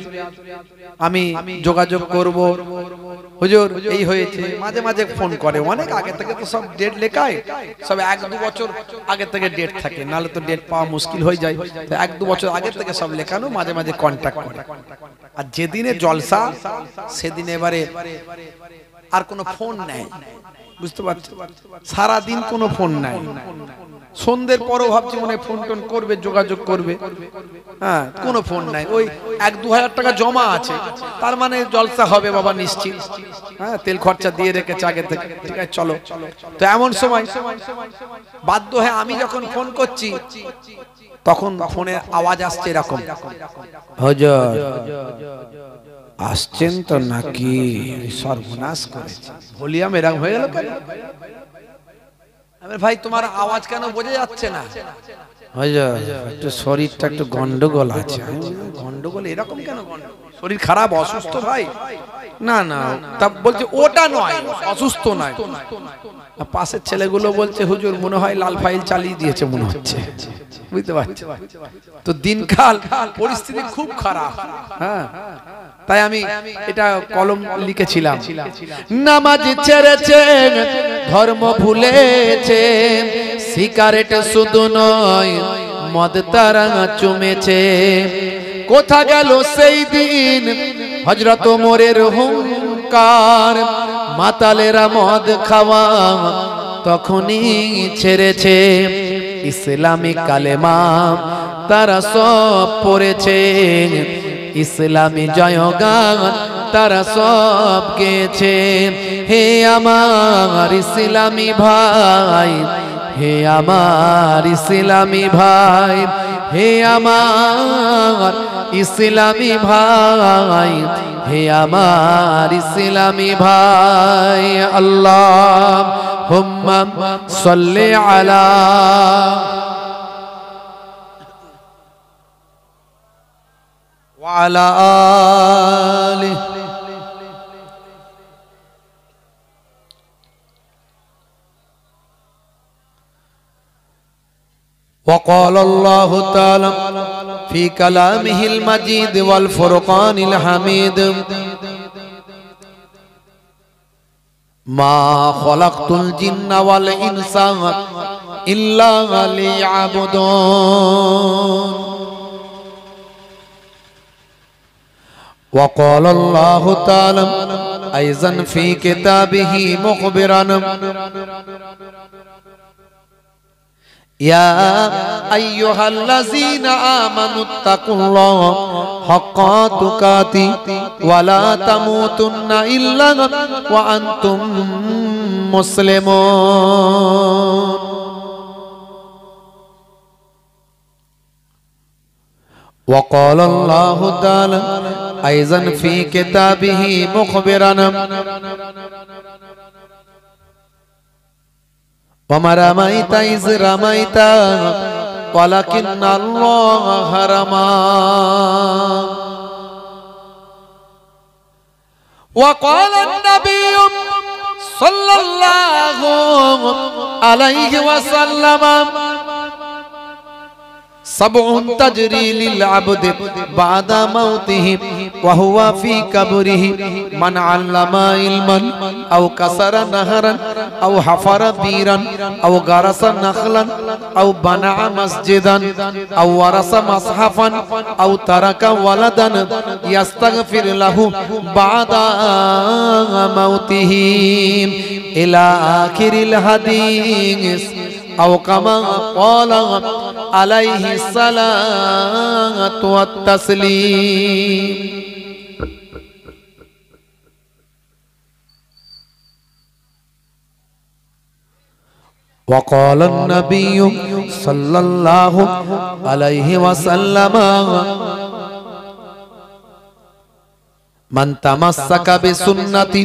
আমি যোগাযোগ করব, হুজুর এই হয়েছে। মাঝে মাঝে ফোন করে, অনেক আগে থেকে তো সব ডেট লেখায়, সব 1-2 বছর আগে থেকে ডেট থাকে, নাহলে তো ডেট পাওয়া মুশকিল হয়ে যায়। তো 1-2 বছর আগে থেকে সব লেখানো, মাঝে মাঝে কন্ট্যাক্ট করে। আর যেদিনে জলসা সেদিন এবারে আর কোনো ফোন নেই, বুঝতে পারছো? সারাদিন কোনো ফোন নাই। সন্ধ্যের পরও ভাবছি মনে ফোন টোন করবে, যোগাযোগ করবে, হ্যাঁ, কোনো ফোন নাই। ওই 1-2 হাজার টাকা জমা আছে, তার মানে জলসা হবে বাবা নিশ্চিত, হ্যাঁ, তেল খরচা দিয়ে রেখেছে আগে থেকে, ঠিক আছে চলো। তো এমন সময় বাধ্য হয়ে আমি যখন ফোন করছি, তখন ফোনের আওয়াজ আসছে এরকম, হুজুর আসছেন তো নাকি? সর্বনাশ করেছে, ভলিউম এরকম হয়ে গেল কেন? ভাই তোমার আওয়াজ কেন বোঝা যাচ্ছে না? একটু শরীরটা একটু গন্ডগোল আছে। গন্ডগোল এরকম কেন? শরীর খারাপ, অসুস্থ ভাই? না না, তা বলছে ওটা নয়, অসুস্থ নয়। পাশের ছেলেগুলো বলছে হুজুর মনে হয় লাল ফাইল চালিয়ে দিয়েছে মনে হচ্ছে, বুঝতে পারছো? তো দিনকাল পরিস্থিতি খুব খারাপ, হ্যাঁ, তাই আমি এটা কলম লিখেছিলাম। নামাজ ছেড়েছে, ধর্ম ভুলেছে, সিগারেট শুধু নয় মদ তারা চুমেছে। কোথা গেল সেই দিন হযরত ওমরের হুঙ্কার, মাতালেরা মদ খাওয়া তখনই ছেড়েছে। ইসলামী কালেমা তারা সব পড়েছে, ইসলামী জয়গান তারা সব গেয়েছে। হে আমার ইসলামী ভাই, হে আমার ইসলামী ভাই, হে আমার ইসলামী ভাই, হে আমার ইসলামী ভাই। আল্লাহুম্মা সাল্লি আলা ওয়া আলা আলিহি। وقال الله تعالى ফি কালামিহিল মাজিদ ওয়াল ফুরকানিল হামিদ মা খালাকতুল জিন্না ওয়াল ইনসা ইল্লা লিয়াবুদুন وقال الله تعالى أيضا في كتابه مخبرا يا أيها الذين آمنوا اتقوا الله حق تقاته ولا تموتن إلا وأنتم مسلمون وقال الله تعالى أيضا في كتابه مخبرا وما رميت إذ رميت ولكن الله رمى وقال النبي صلى الله عليه وسلم سبع تجري للعبد بعد موته وهو في قبره من علم علما أو كسر نهرا أو حفر بيرا أو غرس نخلا أو بنى مسجدا أو ورث مصحفا أو ترك ولدا يستغفر له بعد موته إلى آخر الحديث أو كما قال عليه الصلاة والتسليم وقال النبي صلى الله عليه وسلم من تمسك بسنتي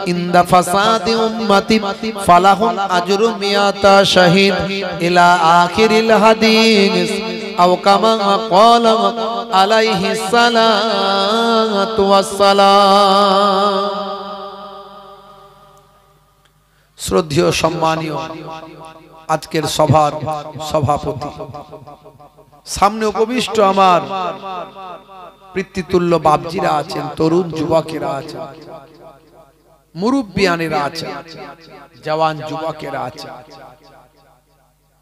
عند فساد أمتي فله أجر 100 شهيد إلى آخر الحديث أو كما قال عليه الصلاة والسلام শ্রদ্ধেয় সম্মানীয় আজকের সভার সভাপতি সামনে উপবিষ্ট আমার পিতৃতুল্য বাপজিরা আছেন, তরুণ যুবকেরা আছেন, মুরব্বিয়ানেরা আছেন, জওয়ান যুবকেরা আছেন,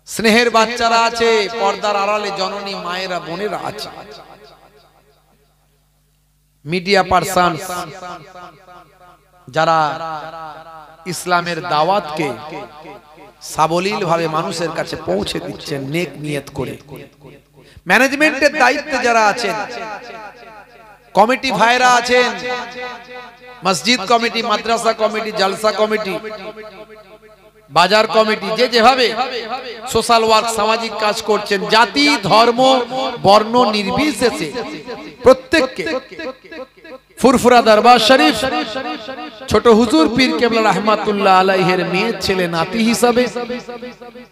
স্নেহের বাচ্চারা আছে, পর্দার আড়ালে জননী মায়েরা বোনেরা আছে, মিডিয়া পারসন যারা ইসলামের দাওয়াতকে সাবলীল ভাবে মানুষের কাছে পৌঁছে দিচ্ছেন নেক নিয়ত করে, ম্যানেজমেন্টের দায়িত্বে যারা আছেন, কমিটি ভাইরা আছেন, মসজিদ কমিটি, মাদ্রাসা কমিটি, জলসা কমিটি, বাজার কমিটি, যে যেভাবে সোশ্যাল ওয়ার্ক সামাজিক কাজ করছেন, জাতি ধর্ম বর্ণ নির্বিশেষে প্রত্যেককে ফুরফুরা দরবার শরীফ ছোট হুজুর পীর কেবলা রহমাতুল্লাহ আলাইহির মেয়ে ছেলে নাতি হিসাবে,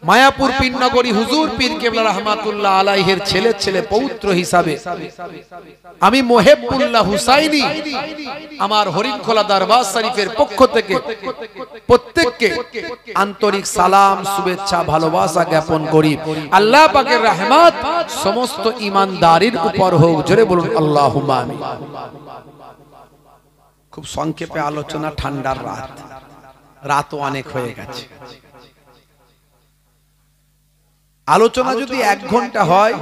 মায়াপুর পীরনগরী হুজুর পীর কেবলা রহমাতুল্লাহ আলাইহির ছেলে ছেলে পৌত্র হিসাবে আমি মোহেবুল্লাহ হুসাইনি আমার হরিণখোলা দরবার শরীফের পক্ষ থেকে প্রত্যেককে আন্তরিক সালাম, শুভেচ্ছা, ভালোবাসা জ্ঞাপন করি। আল্লাহ পাকের রহমত সমস্ত ঈমানদারির উপর হোক, জোরে বলুন আল্লাহুম্মা আমিন। খুব সংক্ষেপে আলোচনা, ঠান্ডার রাতও অনেক হয়ে গেছে। আলোচনা যদি 1 ঘন্টা হয়,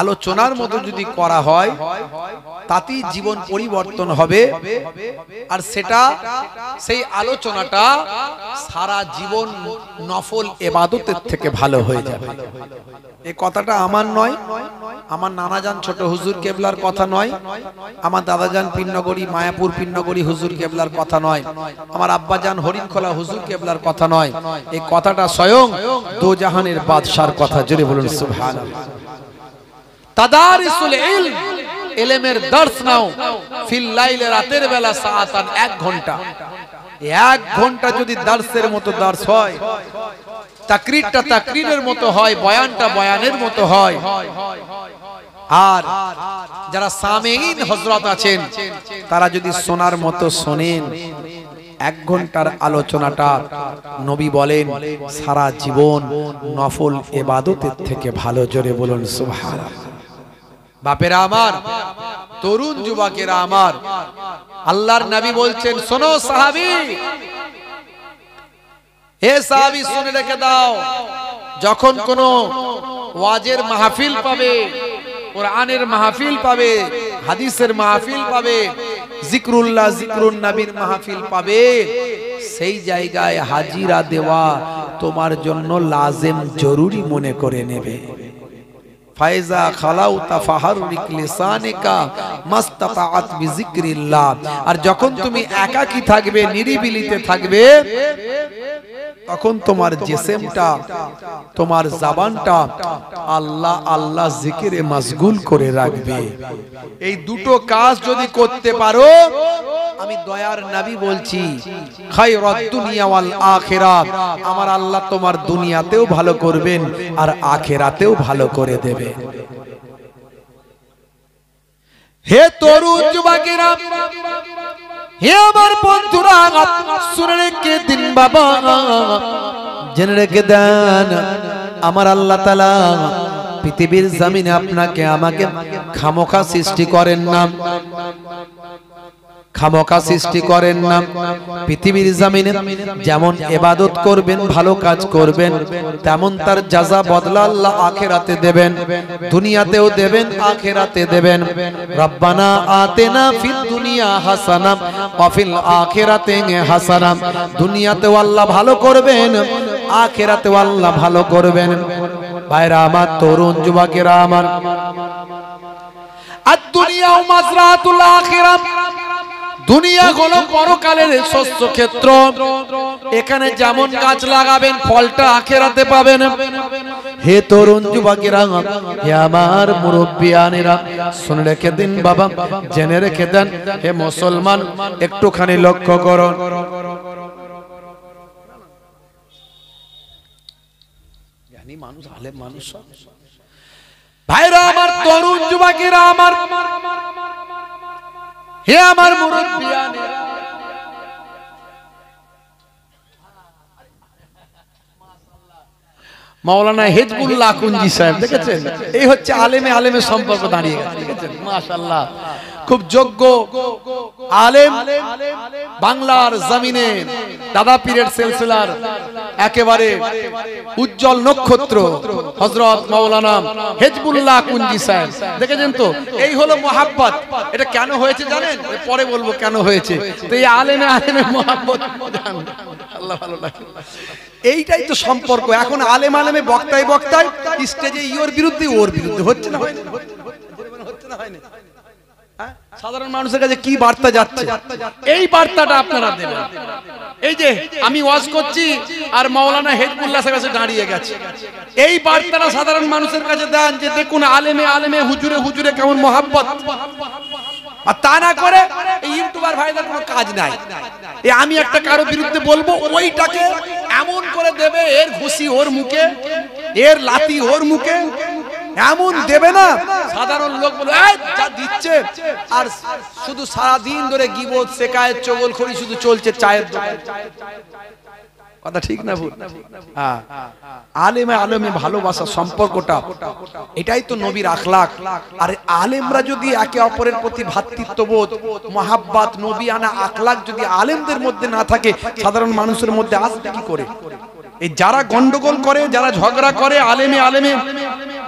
আলোচনার মতো যদি করা হয়, তাতেই জীবন পরিবর্তন হবে, আর সেটা সেই আলোচনাটা সারা জীবন নফল ইবাদতের থেকে ভালো হয়ে যাবে। এই কথাটা আমার নয়, আমার নানাজান ছোট হুজুর কেবলার কথা নয়, আমার দাদাজান পীরনগরী মায়াপুর পীরনগরী হুজুর কেবলার কথা নয়, আমার আব্বাজান হরিণখোলা হুজুর কেবলার কথা নয়, এই কথাটা স্বয়ং দোজাহানের বাদশার কথা। জোরে বলুন সুবহানাল্লাহ। তাদারিসুল ইলম, ইলমের দর্স নাও, ফিল লাইল, রাতের বেলা সাআতান, 1 ঘন্টা। 1 ঘন্টা যদি দর্সের মতো দর্স হয়, তাকরীরটা তাকরীরের মতো হয়, বয়ানটা বয়ানের মতো হয়, আর যারা সামেঈন হযরত আছেন তারা যদি শোনার মতো শোনেন, 1 ঘন্টার আলোচনাটা নবী বলেন সারা জীবন নফল ইবাদতের থেকে ভালো। জোরে বলুন সুবহানাল্লাহ। বাপেরা আমার, তরুণ যুবকেরা আমার, আল্লাহর নবী বলছেন, শোনো সাহাবী, হে সাহাবী শুনে রেখে দাও, যখন কোন ওয়াজের মাহফিল পাবে, কোরআনের মাহফিল পাবে, হাদিসের মাহফিল পাবে, জিকরুল্লাহ জিকরুন নবীর মাহফিল পাবে, সেই জায়গায় হাজিরা দেওয়া তোমার জন্য লাজিম জরুরি মনে করে নেবে। ফাইজা খালাউতা ফাহারিক লিসানিকা মাস্তাতাআত বিজিকরিল্লাহ, আর যখন তুমি একাকী থাকবে, নিরিবিলিতে থাকবে, তখন তোমার জিসেমটা, তোমার জবানটা আল্লাহ আল্লাহ জিকিরে মশগুল করে রাখবে। এই দুটো কাজ যদি করতে পারো, আমি দয়ার নবী বলছি, খায়রাত দুনিয়া ওয়াল আখিরাত, আমার আল্লাহ তোমার দুনিয়াতেও ভালো করবেন আর আখিরাতেও ভালো করে দেবে। হে তরুণ যুবকেরা, হে আমার বন্ধুরা, শুনে রেখে দিন বাবা, জেনে রেখে দেন, আমার আল্লাহ তাআলা পৃথিবীর জমিনে আপনাকে আমাকে খামোখা সৃষ্টি করেন না, খামোখা সৃষ্টি করেন না। পৃথিবীর জমিনে যেমন ইবাদত করবেন, ভালো কাজ করবেন, তেমন তার জাযা বদলা আল্লাহ আখিরাতে দেবেন, দুনিয়াতেও দেবেন, আখিরাতে দেবেন। রব্বানা আতিনা ফিদ দুনিয়া হাসানা ওয়া ফিল আখিরাতি হাসানা, দুনিয়াতেও আল্লাহ ভালো করবেন, আখিরাতেও আল্লাহ ভালো করবেন। ভাইরা আমার, তরুণ যুবকেরা আমার, আদ দুনিয়া মাজরাতুল আখিরাহ, দুনিয়া হলো পরকালের শস্য ক্ষেত্র, এখানে যেমন গাছ লাগাবেন ফলটা আখিরাতে পাবেন। হে তরুণ যুবকেরা, হে আমার মুরব্বিয়ানেরা, শুনে রেখে দিন বাবা, জেনে রেখে দেন, হে মুসলমান, একটুখানি লক্ষ্য করুন। জ্ঞানী মানুষ, আলেম মানুষ, ভাইরা আমার, তরুণ যুবকেরা আমার, হে আমার মুরব্বিয়ানেরা, মাওলানা হেজবুল্লাহ কুঞ্জি সাহেব দেখেছেন, এই হচ্ছে আলেমে আলেমের সম্পর্ক দাঁড়িয়ে গেছে, দেখেছেন, মাশাআল্লাহ, খুব যোগ্য আলেম, বাংলার জমিনে দাদা পীরের সিলসিলার একেবারে উজ্জ্বল নক্ষত্র হযরত মাওলানা হেজবুল্লাহ কুঞ্জি সাহেব, দেখেছেন তো, এই হলো মোহাব্বত। এটা কেন হয়েছে জানেন? পরে বলবো কেন হয়েছে। তো এই আলেমে আলেমে মোহাব্বত, আল্লাহ ভালো লাগে, এইটাই তো সম্পর্ক। এখন আলেম আলেমে বক্তায় বক্তায় স্টেজে ইওর বিরুদ্ধে ওর বিরুদ্ধে হচ্ছে না, হচ্ছে না, হয় না? সাধারণ মানুষের কাছে কি বার্তা যাচ্ছে, এই বার্তাটা আপনারা দেবেন। এই যে আমি ওয়াজ করছি আর মাওলানা হেজবুল্লাহ সাহেবের কাছে দাঁড়িয়ে গেছে, এই বার্তাটা সাধারণ মানুষের কাছে দেন যে দেখুন আলেমে আলেমে, হুজুরে হুজুরে কেমন মোহাব্বত। আর তা না করে এই ইউটিউবার ভাইদের কোনো কাজ নাই, এই আমি একটা কারো বিরুদ্ধে বলবো, ওইটাকে এমন করে দেবে, এর ঘুষি ওর মুখে, এর লাথি ওর মুখে, এমন দেবে না সাধারণ লোক বলে যা দিচ্ছে, আর শুধু সারা দিন ধরে গীবত শেখায়েত চগলখড়ি শুধু চলছে চায়ের দোকানে। কথা ঠিক না ভুল? হ্যাঁ, আলেমে আলেমে ভালোবাসা সম্পর্কটা, এটাই তো নবীর আখলাক। আর আলেমরা যদি একে অপরের প্রতি ভ্রাতৃত্ববোধ, মহাব্বত, নবীয়ানা আখলাক যদি আলেমদের মধ্যে না থাকে, সাধারণ মানুষের মধ্যে আসবে কি করে? এই যারা গন্ডগোল করে, যারা ঝগড়া করে, আলেমে আলেমে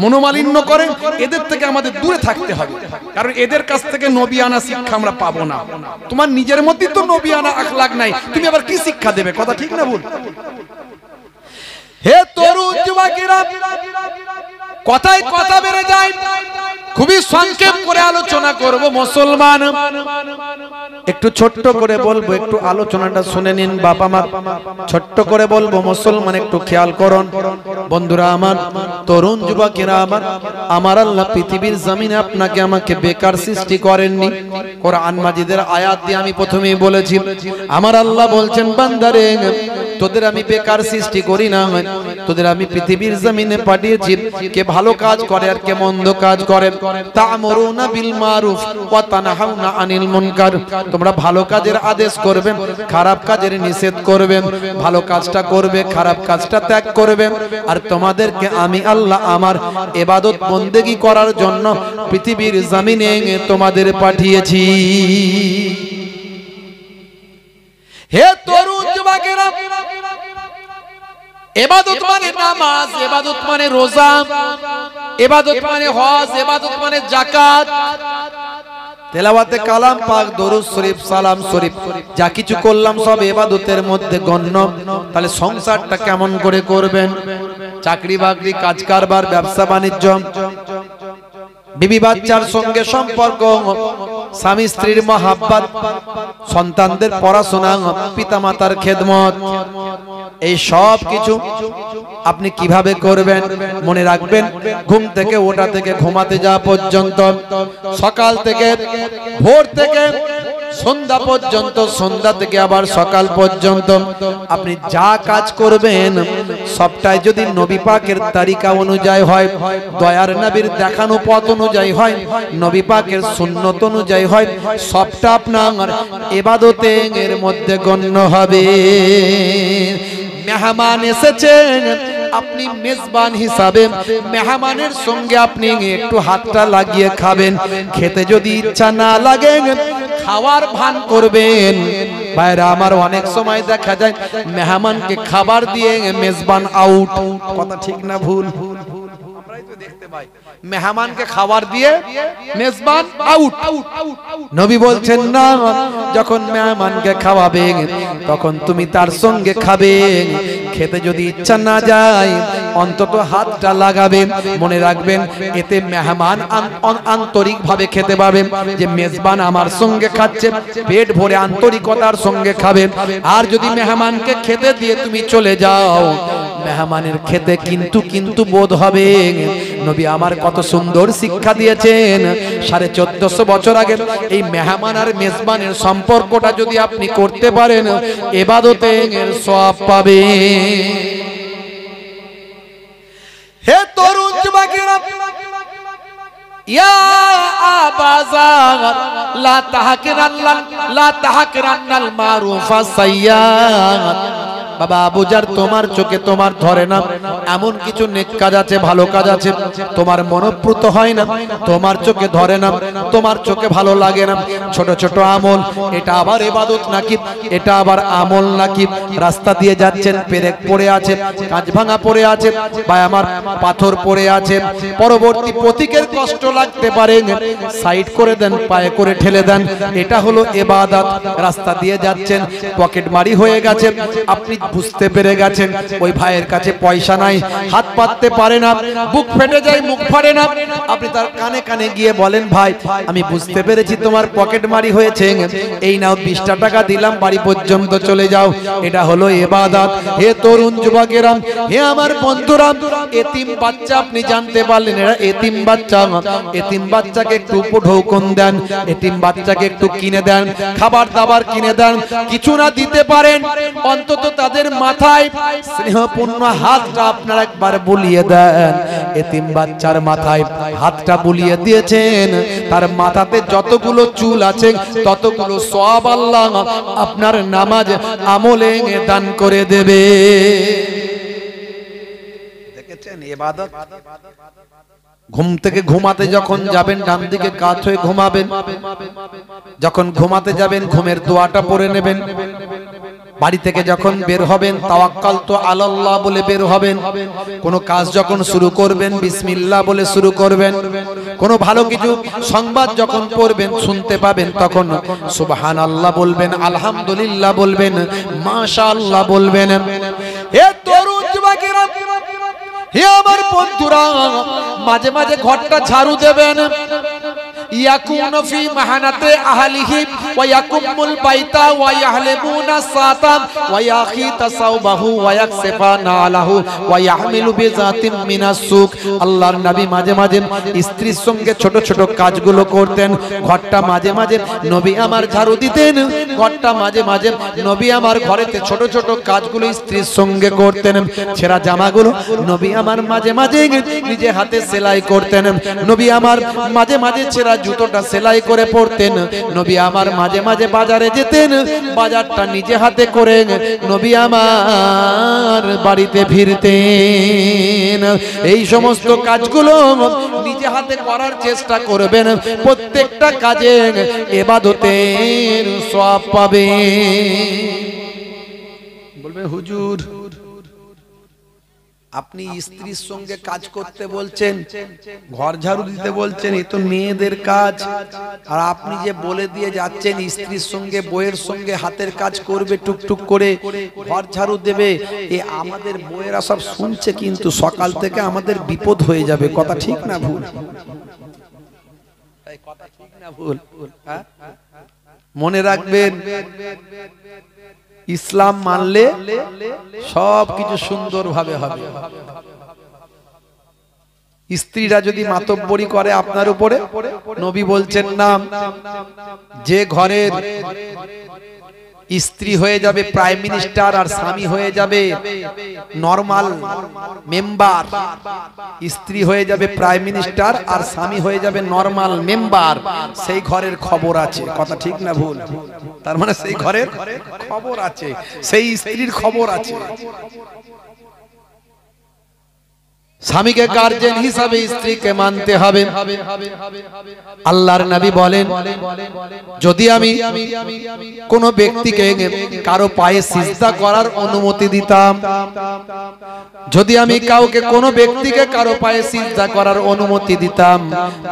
মনোমালিন্য করে, এদের থেকে আমাদের দূরে থাকতে হবে, কারণ এদের কাছ থেকে নবীয়ানা শিক্ষা আমরা পাবো না। তোমার নিজের মধ্যে তো নবীয়ানা আখলাক নাই, তুমি আবার কি শিক্ষা দেবে? কথা ঠিক না ভুল? হে তরুণ যুবকেরা, কথায় কথা বেড়ে যায়, খুবই সংক্ষেপ করে আলোচনা করব। মুসলমান, একটু ছোট্ট করে বলবো, একটু আলোচনাটা শুনে নিন বাবা মা, ছোট্ট করে বলবো, মুসলমান একটু খেয়াল করুন। বন্ধুরা আমার, তরুণ যুবকেরা আমার, আমার আল্লাহ পৃথিবীর জমিনে আপনাকে আমাকে বেকার সৃষ্টি করেননি। কোরআন মাজিদের আয়াত দিয়ে আমি প্রথমেই বলেছি, আমার আল্লাহ বলছেন, বান্দারে তোদের আমি বেকার সৃষ্টি করি না, তোদের আমি পৃথিবীর জমিনে পাঠিয়েছি কে ভালো কাজ করে আর কে মন্দ কাজ করে। তা'মুরুনা বিল মারুফ ওয়া তানহাউনা আনিল মুনকার, তোমরা ভালো কাজের আদেশ করবে, খারাপ কাজের নিষেধ করবে, ভালো কাজটা করবে, খারাপ কাজটা ত্যাগ করবে। আর তোমাদেরকে আমি আল্লাহ আমার ইবাদত বন্দেগী করার জন্য পৃথিবীর জমিনে তোমাদের পাঠিয়েছি। হে তরুণ যুবকেরা, ইবাদত মানে নামাজ, ইবাদত মানে রোজা, ইবাদত মানে হজ, ইবাদত মানে যাকাত, তেলাওয়াতে কালাম পাক, দরুদ শরীফ, সালাম শরীফ, যা কিছু করলাম সব ইবাদতের মধ্যে গণ্য। তাহলে সংসারটা কেমন করে করবেন? চাকরি বাকরি, কাজ কারবার, ব্যবসা বাণিজ্য, বিবি বাচ্চার সঙ্গে সম্পর্ক, স্বামী স্ত্রীর মহাব্বত, সন্তানদের পড়াশোনা, পিতামাতার খেদমত, এই সব কিছু আপনি কিভাবে করবেন? মনে রাখবেন, ঘুম থেকে ওঠা থেকে ঘুমাতে যাওয়া পর্যন্ত, সকাল থেকে ভোর থেকে সন্ধ্যা পর্যন্ত, সন্ধ্যা থেকে আবার সকাল পর্যন্ত আপনি যা কাজ করবেন সবটাই যদি নবী পাকের তরিকা অনুযায়ী হয়, দয়ার নবীর দেখানো পথ অনুযায়ী হয়, নবী পাকের সুন্নত অনুযায়ী হয়, সবটা আপনার ইবাদতের মধ্যে গণ্য হবে। মেহমান এসেছেন, আপনি মেজবান হিসাবে মেহমানের সঙ্গে আপনি একটু হাতটা লাগিয়ে খাবেন। খেতে যদি ইচ্ছা না লাগে খাওয়ার ভান করবেন। ভাইরা আমার, অনেক সময় দেখা যায় মেহমানকে খাবার দিয়ে মেজবান আউট। কথা ঠিক না ভুল? আমরাই তো দেখতে পাই মেহমানকে খাবার দিয়ে মেজবান আউট। নবী বলছেন না, যখন মেহমানকে খাওয়াবে তখন তুমি তার সঙ্গে খাবে। খেতে যদি ইচ্ছা না যায় অন্তত হাতটা লাগাবেন। মনে রাখবেন, এতে মেহমান আন্তরিক ভাবে খেতে পাবেন যে মেজবান আমার সঙ্গে খাচ্ছে, পেট ভরে আন্তরিকতার সঙ্গে খাবেন। আর যদি মেহমানকে খেতে দিয়ে তুমি চলে যাও, মেহমানের খেতে কিন্তু বোধ হবে। নবী আমার কত সুন্দর শিক্ষা দিয়েছেন। 1450 বছর আগে এই মেহমান আর মেজবানের সম্পর্কটা যদি আপনি করতে পারেন, ইবাদতের সওয়াব পাবেন। হে তরুণ যুবকেরা, ইয়া আবাজার লা তাহকিরান্নাল মারুফা সাইয়্যাত। বাবা আবুজার, তোমার চোখে তোমার ধরে না এমন কিছু নেক কাজ আছে, ভালো কাজ আছে, তোমার মনোপ্রুত হয় না, তোমার চোখে ধরে না, তোমার চোখে ভালো লাগে না। ছোট ছোট আমল, এটা আবার ইবাদত নাকি? এটা আবার আমল নাকি? রাস্তা দিয়ে যাচ্ছেন, পেরেক পড়ে আছে, কাঁচ ভাঙা পড়ে আছে, বা আমার পাথর পড়ে আছে, পরবর্তী পথিকের কষ্ট লাগতে পারে, সাইড করে দেন, পায়ে করে ঠেলে দেন, এটা হলো ইবাদত। রাস্তা দিয়ে যাচ্ছেন, পকেট মারি হয়ে গেছে, আপনি বুঝতে পেরে গেছেন ওই ভাইয়ের কাছে পয়সা নাই, হাত পাততে পারে না, বুক ফেটে যায়, মুখ ফাড়ে না, আপনি তার কানে কানে গিয়ে বলেন, ভাই আমি বুঝতে পেরেছি তোমার পকেট মারি হয়েছে, এই নাও 20টা টাকা দিলাম, বাড়ি পর্যন্ত চলে যাও। এটা হলো ইবাদত। হে তরুণ যুবকেরা, হে আমার বন্ধুরা, এতিম বাচ্চা আপনি জানতে পারলেন এরা এতিম বাচ্চা, এতিম বাচ্চাকে একটু উপঢৌকন দেন, এতিম বাচ্চাকে একটু কিনে দেন, খাবার দাবার কিনে দেন। কিছু না দিতে পারেন, অন্তত তাদের মাথায় স্নেহপূর্ণ হাতটা আপনারা একবার বুলিয়ে দেন। এতিম বাচ্চার মাথায় হাতটা বুলিয়ে দিয়েছেন, তার মাথাতে যতগুলো চুল আছে ততগুলো সওয়াব আল্লাহ আপনার নামাজ আমলে দান করে দেবে। দেখেছেন ইবাদত? ঘুম থেকে ঘুমাতে যখন যাবেন ডান দিকে কাত হয়ে ঘুমাবেন। যখন ঘুমাতে যাবেন ঘুমের দোয়াটা পড়ে নেবেন। বাড়ি থেকে যখন বের হবেন তাওয়াক্কালতু আলাল্লাহ বলে বের হবেন। কোন কাজ যখন শুরু করবেন বিসমিল্লাহ বলে শুরু করবেন। কোন ভালো কিছু সংবাদ যখন পড়বেন শুনতে পাবেন তখন সুবহানাল্লাহ বলবেন, আলহামদুলিল্লাহ বলবেন, মাশাআল্লাহ বলবেন। হে তরুণ যুবকেরা, হে আমার বন্ধুরা, মাঝে মাঝে ঘরটা ঝাড়ু দেবেন। ইয়াকুনু ফি মাহানাতি আহলিহি ওয়া ইয়াকুমুল বাইতা ওয়া ইয়াহলিবুনা সাতা ওয়া ইয়াখিতা সাওবাহু ওয়া ইয়াকসিফানা আলাহু ওয়া ইয়াহমিলু বিজাতিন মিনাস সুক। আল্লাহর নবী মাঝে মাঝে স্ত্রীর সঙ্গে ছোট ছোট কাজগুলো করতেন। ঘরটা মাঝে মাঝে নবী আমার ঝাড়ু দিতেন, ঘরটা মাঝে মাঝে নবী আমার ঘরেতে ছোট ছোট কাজগুলো স্ত্রীর সঙ্গে করতেন। ছেঁড়া জামাগুলো নবী আমার মাঝে মাঝে নিজে হাতে সেলাই করতেন। নবী আমার মাঝে মাঝে ছেঁড়া জুতোটা সেলাই করে পরতেন। নবী আমার মাঝে মাঝে বাজারে যেতেন, বাজারটা নিজে হাতে করে নবী আমার বাড়িতে ফিরতেন। এই সমস্ত কাজগুলো নিজে হাতে করার চেষ্টা করবেন, প্রত্যেকটা কাজে ইবাদতের সওয়াব পাবে। বলবে হুজুর আপনি স্ত্রীর সঙ্গে কাজ করতে বলছেন, ঘর ঝাড়ু দিতে বলছেন, এ তো মেয়েদের কাজ, আর আপনি যে বলে দিয়ে যাচ্ছেন স্ত্রীর সঙ্গে বউয়ের সঙ্গে হাতের কাজ করবে, টুকটুক করে ঘর ঝাড়ু দেবে, এ আমাদের বউয়েরা সব শুনছে, কিন্তু সকাল থেকে আমাদের বিপদ হয়ে যাবে। কথা ঠিক না ভুল? কথা ঠিক না ভুল? মনে রাখবেন, ইসলাম মানলে সব কিছু সুন্দরভাবে হবে। স্ত্রীরা যদি মাতব্বরি করে আপনার উপরে, নবী বলছেন না, যে ঘরের স্ত্রী হয়ে যাবে প্রাইম মিনিস্টার আর স্বামী হয়ে যাবে নরমাল মেম্বার, স্ত্রী হয়ে যাবে প্রাইম মিনিস্টার আর স্বামী হয়ে যাবে নরমাল মেম্বার, সেই ঘরের খবর আছে। কথা ঠিক না ভুল? তার মানে সেই ঘরের খবর আছে, সেই স্ত্রীর খবর আছে। স্বামীকে গার্জেন হিসাবে স্ত্রীকে মানতে হবে। আল্লাহর নবী বলেন, যদি আমি কোন ব্যক্তিকে কারো পায়ে সিজদা করার অনুমতি দিতাম, যদি আমি কাউকে কোন ব্যক্তিকে কারো পায়ে সিজদা করার অনুমতি দিতাম,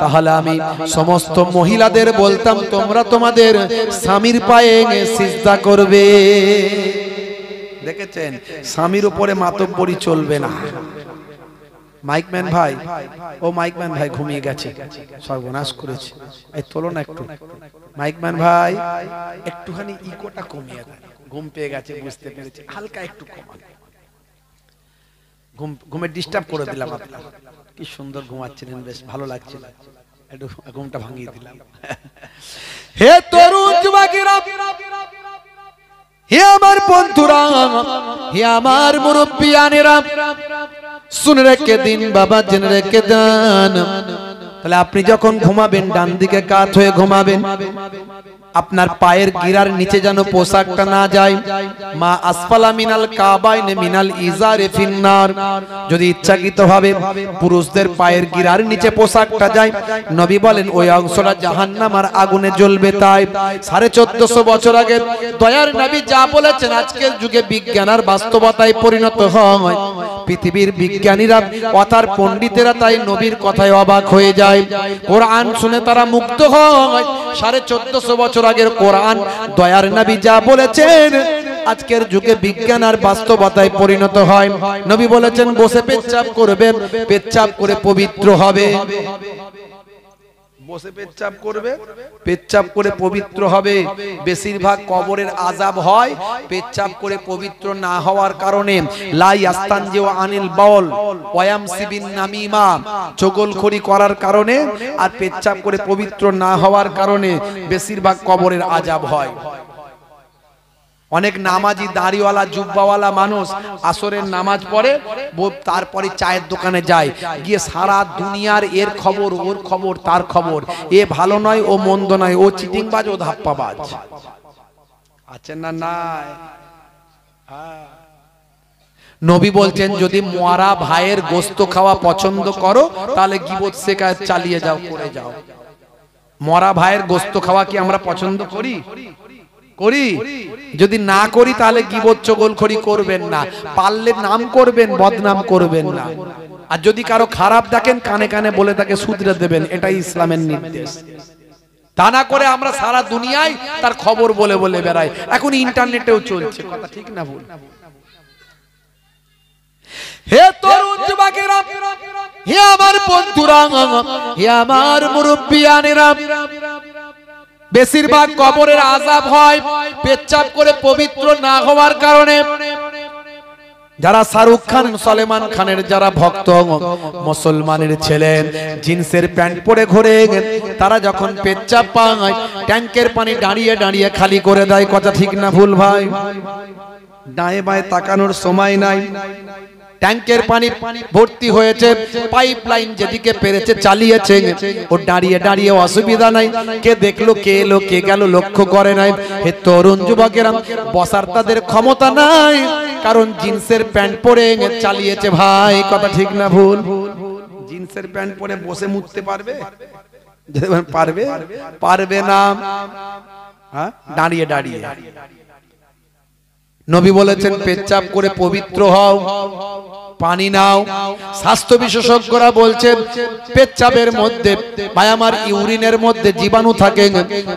তাহলে আমি সমস্ত মহিলাদের বলতাম তোমরা তোমাদের স্বামীর পায়ে সিজদা করবে। দেখেছেন, স্বামীর উপরে মাতব্বরি চলবে না। মাইকম্যান ভাই, ও মাইকম্যান ভাই ঘুমিয়ে গেছে, সর্বনাশ করেছে, এই তোলো না একটু। মাইকম্যান ভাই একটুখানি ইকোটা কমিয়ে দেন, ঘুম পেয়ে গেছে, বুঝতে পেরেছি, হালকা একটু কমান। ঘুমে ডিস্টার্ব করে দিলাম আপনার। কি সুন্দর ঘুমাচ্ছিলেন, বেশ ভালো লাগছিল, একটু ঘুমটা ভাঙিয়ে দিলাম। হে তরুণ যুবকেরা, হে আমার বন্ধুরা, হে আমার মুরব্বিয়ানেরা, শুনে রেখে দিন বাবা, জেনে রেখে দেন। তাহলে আপনি যখন ঘুমাবেন ডান দিকে কাত হয়ে ঘুমাবেন, আপনার পায়ের গিরার নিচে যেন পোশাকটা না যায়। মা আসফালা মিনাল কাবাইন মিনাল ইজারে ফিন্নার, যদি ইচ্ছাকৃতভাবে পুরুষদের পায়ের গিরার নিচে পোশাকটা যায়, নবী বলেন ওই অংশটা জাহান্নামের আগুনে জ্বলবে। তাই 1450 বছর আগে দয়ার নবী যা বলেছেন, আজকের যুগে বিজ্ঞান আর বাস্তবতায় পরিণত হয়। পৃথিবীর বিজ্ঞানীরা কথার পণ্ডিতেরা তাই নবীর কথায় অবাক হয়ে যায়। কোরআন শুনে তারা মুগ্ধ হয়। 1450 বছর আগের কোরআন, দয়ার নবী যা বলেছেন, আজকের যুগে বিজ্ঞান আর বাস্তবতায় পরিণত হয়। নবী বলেছেন বসে পেচ্ছাপ করবে, পেচ্ছাপ করে পবিত্র হবে। বসে পেচ্ছাপ করবে, পেচ্ছাপ করে পবিত্র হবে। বেশিরভাগ কবরের আযাব হয় পেচ্ছাপ করে পবিত্র না হওয়ার কারণে। লা ইয়াস্তানজি আনিল বাউল ওয়া ইয়ামসি বিন নামিমা, চগলখড়ি করার কারণে আর পেচ্ছাপ করে পবিত্র না হওয়ার কারণে বেশিরভাগ কবরের আযাব হয়। অনেক নামাজি দাড়িওয়ালা জুব্বাওয়ালা মানুষ আসরের নামাজ পড়ে, তারপরে চায়ের দোকানে যায়, গিয়ে সারা দুনিয়ার এর খবর, ওর খবর, তার খবর, এ ভালো নয়, ও মন্দ নয়, ও চিটিংবাজ, ও ধাপ্পাবাজ। আছেন না? নাই। নবী বলছেন যদি মরা ভাইয়ের গোশত খাওয়া পছন্দ করো, তাহলে গীবত শিকায়ত চালিয়ে যাও, করে যাও। মরা ভাইয়ের গোশত খাওয়া কি আমরা পছন্দ করি? করি? যদি না করি তাহলে গীবত চগলখড়ি করবেন না, পারলে নাম করবেন, বদনাম করবেন না। আর যদি কারো খারাপ দেখেন কানে কানে বলে তাকে শুধরে দেবেন, এটাই ইসলামের নির্দেশ। তা না করে আমরা সারা দুনিয়ায় তার খবর বলে বলে বেড়াই। এখন ইন্টারনেটেও চলছে, কথা ঠিক না ভুল? হে তরুণ যুবকেরা, হে আমার বন্ধুরা, হে আমার মুরব্বিয়ানেরা, বেশিরভাগ কবরের আযাব হয় পেচ্ছাপ করে পবিত্র না হওয়ার কারণে। যারা শাহরুখ খান, সলমান খানের যারা ভক্ত, মুসলমানের ছেলে জিন্সের প্যান্ট পরে ঘোরে, তারা যখন পেচ্ছাপ পায় ট্যাঙ্কের পানি দাঁড়িয়ে দাঁড়িয়ে খালি করে দেয়। কথা ঠিক না ভুল ভাই? ডায়ে বায়ে তাকানোর সময় নাই। ট্যাঙ্কের পানি ভর্তি হয়েছে, পাইপ লাইন যেদিকে পেরেছে চালিয়েছে, ও দাঁড়িয়ে দাঁড়িয়ে অসুবিধা নাই। কে দেখলো, কে এলো, কে গেল লক্ষ্য করে নাই। হে তরুণ যুবকেরা, বসার তাদের ক্ষমতা নাই, কারণ জিন্সের প্যান্ট পরে চালিয়েছে ভাই। কথা ঠিক না ভুল? জিন্সের প্যান্ট পরে বসে মুততে পারবে? পারবে? পারবে না। দাঁড়িয়ে দাঁড়িয়ে। নবী বলেছেন পেচ্ছাপ করে পবিত্র হও, পানি নাও। স্বাস্থ্য বিশেষজ্ঞরা বলছেন পেচ্ছাপের মধ্যে ভাই আমার ইউরিনের মধ্যে জীবাণু থাকে,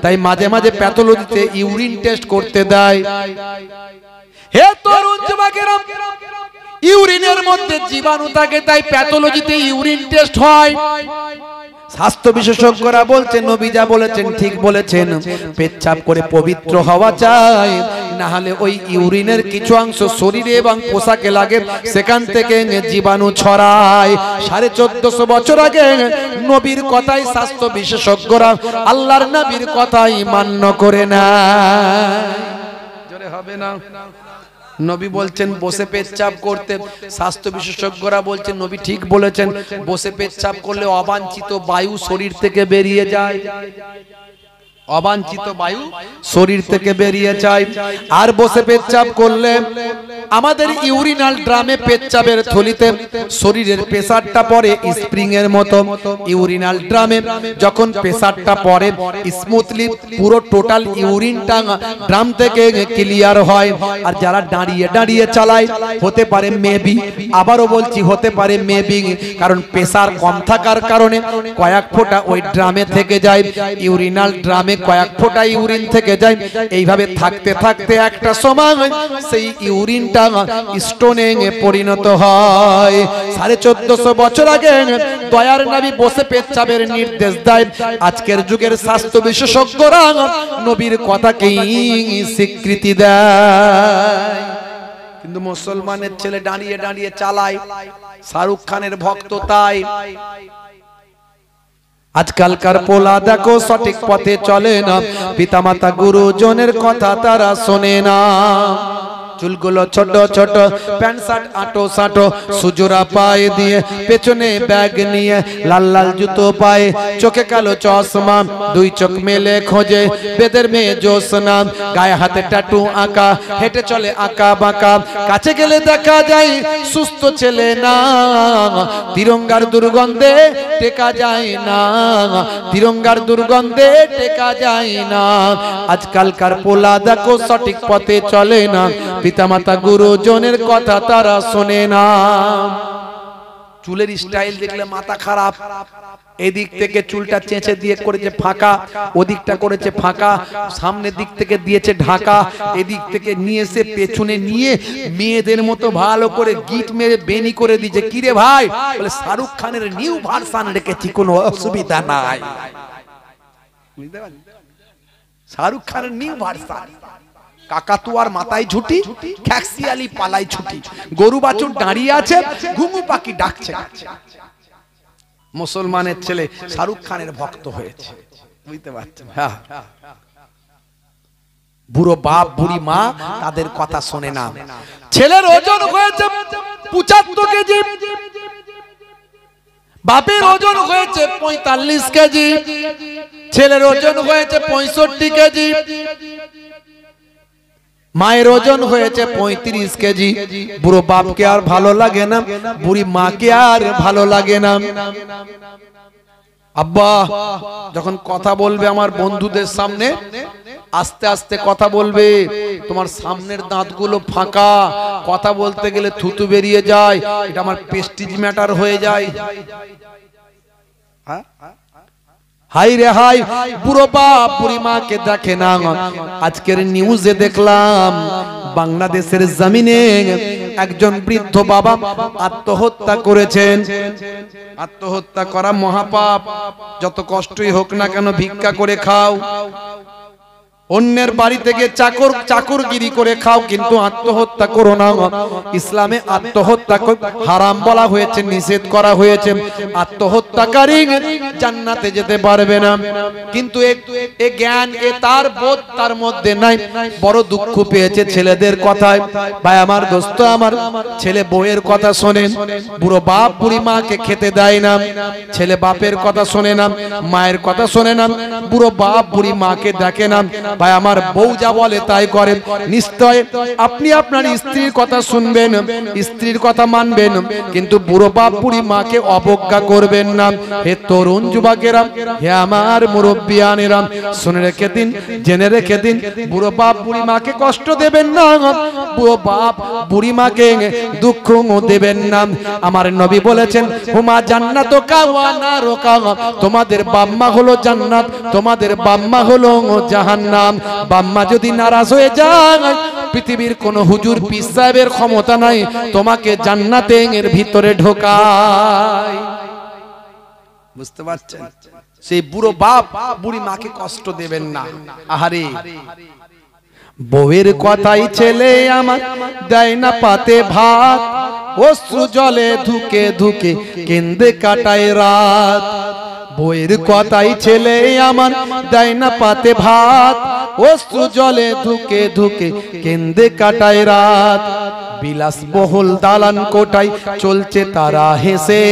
তাই মাঝে মাঝে প্যাথোলজিতে ইউরিন টেস্ট করতে দেয়। হে তরুণ যুবকেরা, ইউরিনের মধ্যে জীবাণু থাকে, তাই প্যাথোলজিতে ইউরিন টেস্ট হয়। স্বাস্থ্য বিশেষজ্ঞরা বলছেন নবী যা বলেছেন ঠিক বলেছেন, পেচ্ছাপ করে পবিত্র হওয়া চাই, না হলে ওই ইউরিনের কিছু অংশ শরীরে এবং পোশাকে লাগে, সেখান থেকে জীবাণু ছড়ায়। 1450 বছর আগে নবীর কথাই স্বাস্থ্য বিশেষজ্ঞরা আল্লাহর নবীর কথাই মান্য করে না। জোরে হবে না? নবী বলছেন বসে পেচ্ছাপ করতে, স্বাস্থ্য বিশেষজ্ঞরা বলছেন নবী ঠিক বলেছেন, বসে পেচ্ছাপ করলে অবাঞ্ছিত বায়ু শরীর থেকে বেরিয়ে যায়। অবাঞ্ছিত বায়ু শরীর থেকে বেরিয়ে যায়। আর বসে পেচ্ছাপ করলে আমাদের ইউরিনাল ড্রামে, পেচ্ছাপের থলিতে শরীরের প্রেসারটা পড়ে স্প্রিং এর মতো। ইউরিনাল ড্রামে যখন প্রেসারটা পড়ে স্মুথলি পুরো টোটাল ইউরিনটা ড্রাম থেকে ক্লিয়ার হয়। আর যারা দাঁড়িয়ে দাঁড়িয়ে চালায়, হতে পারে মেবি, আবারও বলছি হতে পারে মেবি, কারণ প্রেসার কম থাকার কারণে কয়েক ফোঁটা ওই ড্রামে থেকে যায়। ইউরিনাল ড্রামে কয়েক ফোঁটা ইউরিন থেকে যায়। এইভাবে থাকতে থাকতে একটা সময় সেই ইউরিনটা স্টোনে পরিণত হয়। 1450 বছর আগে দয়ার নবী বসে পেচ্ছাপের নির্দেশ দেয়। আজকের যুগের স্বাস্থ্য বিশেষজ্ঞরা নবীর কথাকেই স্বীকৃতি দেয়, কিন্তু মুসলমানের ছেলে দাঁড়িয়ে দাঁড়িয়ে চালায়। শাহরুখ খানের ভক্ত তাই। আজকালকার পোলা দেখো সঠিক পথে চলে না, পিতামাতা গুরুজনের কথা তারা শোনে না। চুলগুলো ছোট ছোট, প্যান্ট শার্ট আটো সাটো, সুজোরা পায়ে দিয়ে, পেছনে ব্যাগ নিয়ে, লাল লাল জুতো পায়ে, চোখে কালো চশমা, দুই চোখ মেলে খোঁজে বেদের মেয়ে জোসনা, গায়ে হাতে ট্যাটু আঁকা, হেঁটে চলে আঁকা বাঁকা। কাছে গেলে দেখা যায় সুস্থ ছেলে না, তিরঙ্গার দুর্গন্ধে টেকা যায় না, তিরঙ্গার দুর্গন্ধে টেকা যায় না। আজকালকার পোলা দেখো সঠিক পথে চলে না, পিতামাতা গুরুজনের কথা তারা শোনে না। চুলের স্টাইল দেখলে মাথা খারাপ, এদিক থেকে চুলটা চেঁচে দিয়ে করেছে ফাঁকা, ওদিকটা করেছে ফাঁকা, সামনের দিক থেকে দিয়েছে ঢাকা, এদিক থেকে নিয়ে এসে পেছনে নিয়ে মেয়েদের মতো ভালো করে গিট মেরে বেনি করে দিয়েছে। কিরে ভাই? বলে শাহরুখ খানের নিউ ভার্সন রেখেছি, কোনো অসুবিধা নাই। শাহরুখ খানের নিউ ভার্সন। কাকাতুয়ার মাথায় ঝুটি, খ্যাক্সিয়ালি পালাই ছুটি, গরু বাছুর দাঁড়িয়ে আছে, ঘুঘু পাখি ডাকছে। মুসলমানের ছেলে শাহরুখ খানের ভক্ত হয়েছে, বুঝতে পারছেন? হ্যাঁ, বুড়ো বাপ বুড়ি মা তাদের কথা শোনে না। ছেলের ওজন হয়েছে 75 কেজি, বাপের ওজন হয়েছে 45 কেজি, ছেলের ওজন হয়েছে 65 কেজি, মায়ের ওজন হয়েছে 35 কেজি। বুড়ো বাপকে আর ভালো লাগে না, বুড়ি মাকে আর ভালো লাগে না। আব্বা যখন কথা বলবে আমার বন্ধুদের সামনে, আস্তে আস্তে কথা বলবে, তোমার সামনের দাঁতগুলো ফাঁকা, কথা বলতে গেলে থুতু বেরিয়ে যায়, এটা আমার প্রেস্টিজ ম্যাটার হয়ে যায়। হ্যাঁ, হাই রে হাই, বুড়ো বাপ বুড়ি মাকে দেখে না। আজকের নিউজে দেখলাম বাংলাদেশের জমিনে একজন বৃদ্ধ বাবা আত্মহত্যা করেছেন। আত্মহত্যা করা মহাপাপ, যত কষ্টই হোক না কেন ভিক্ষা করে খাও, অন্যের বাড়ি থেকে চাকরগিরি করে খাও, কিন্তু আত্মহত্যা করো না। ইসলামে আত্মহত্যা হারাম বলা হয়েছে, নিষেধ করা হয়েছে। আত্মহত্যাকারী জান্নাতে যেতে পারবে না। কিন্তু এ জ্ঞান, তার বোধ তার মধ্যে নাই। বড় দুঃখ পেয়েছে ছেলেদের কথায়। ভাই আমার, দোস্ত আমার, ছেলে বউয়ের কথা শোনেন, বুড়ো বাপ বুড়ি মাকে খেতে দেয় না। ছেলে বাপের কথা শোনে না, মায়ের কথা শোনে না, বুড়ো বাপ বুড়ি মাকে দেখে না। ভাই আমার, বউ যা বলে তাই করেন। নিশ্চয় আপনি আপনার স্ত্রীর কথা শুনবেন, স্ত্রীর কথা মানবেন, কিন্তু বুড়ো বাপ বুড়ি মাকে অবজ্ঞা করবেন না। হে তরুণ যুবকেরা, হে আমার মুরব্বিয়ানেরা, শুনে রেখে দিন, জেনে রেখে দিন, বুড়ো বাপ বুড়ি মাকে কষ্ট দেবেন না, বুড়ো বাপ বুড়ি মাকে দুঃখ দেবেন না। আমার নবী বলেছেন, হুমা জান্নাতুকা ওয়া নারুকা, তোমাদের বাম্মা হলো জান্নাত, তোমাদের বাম্মা হলো জাহান্নাম। বাম্মা যদি নারাজ হয়ে যায়, পৃথিবীর কোন হুজুর পীর সাহেবের ক্ষমতা নাই তোমাকে জান্নাতের ভিতরে ঢোকায়। বুঝতে পারছেন? সেই বুড়ো বাপ বুড়ি মাকে কষ্ট দেবেন না। আহারে, বউয়ের কথাই ছেলে আমার দেয় না পাতে ভাত, অশ্রু জলে ধুকে ধুকে কেন্দে কাটায় রাত। বউয়ের কথাই ছেলে আমার দেয় না পাতে ভাত, অশ্রু জলে ধুকে ধুকে কেন্দে কাটায় রাত। বিলাসবহুল দালান কোটায় চলছে তারা হেসে,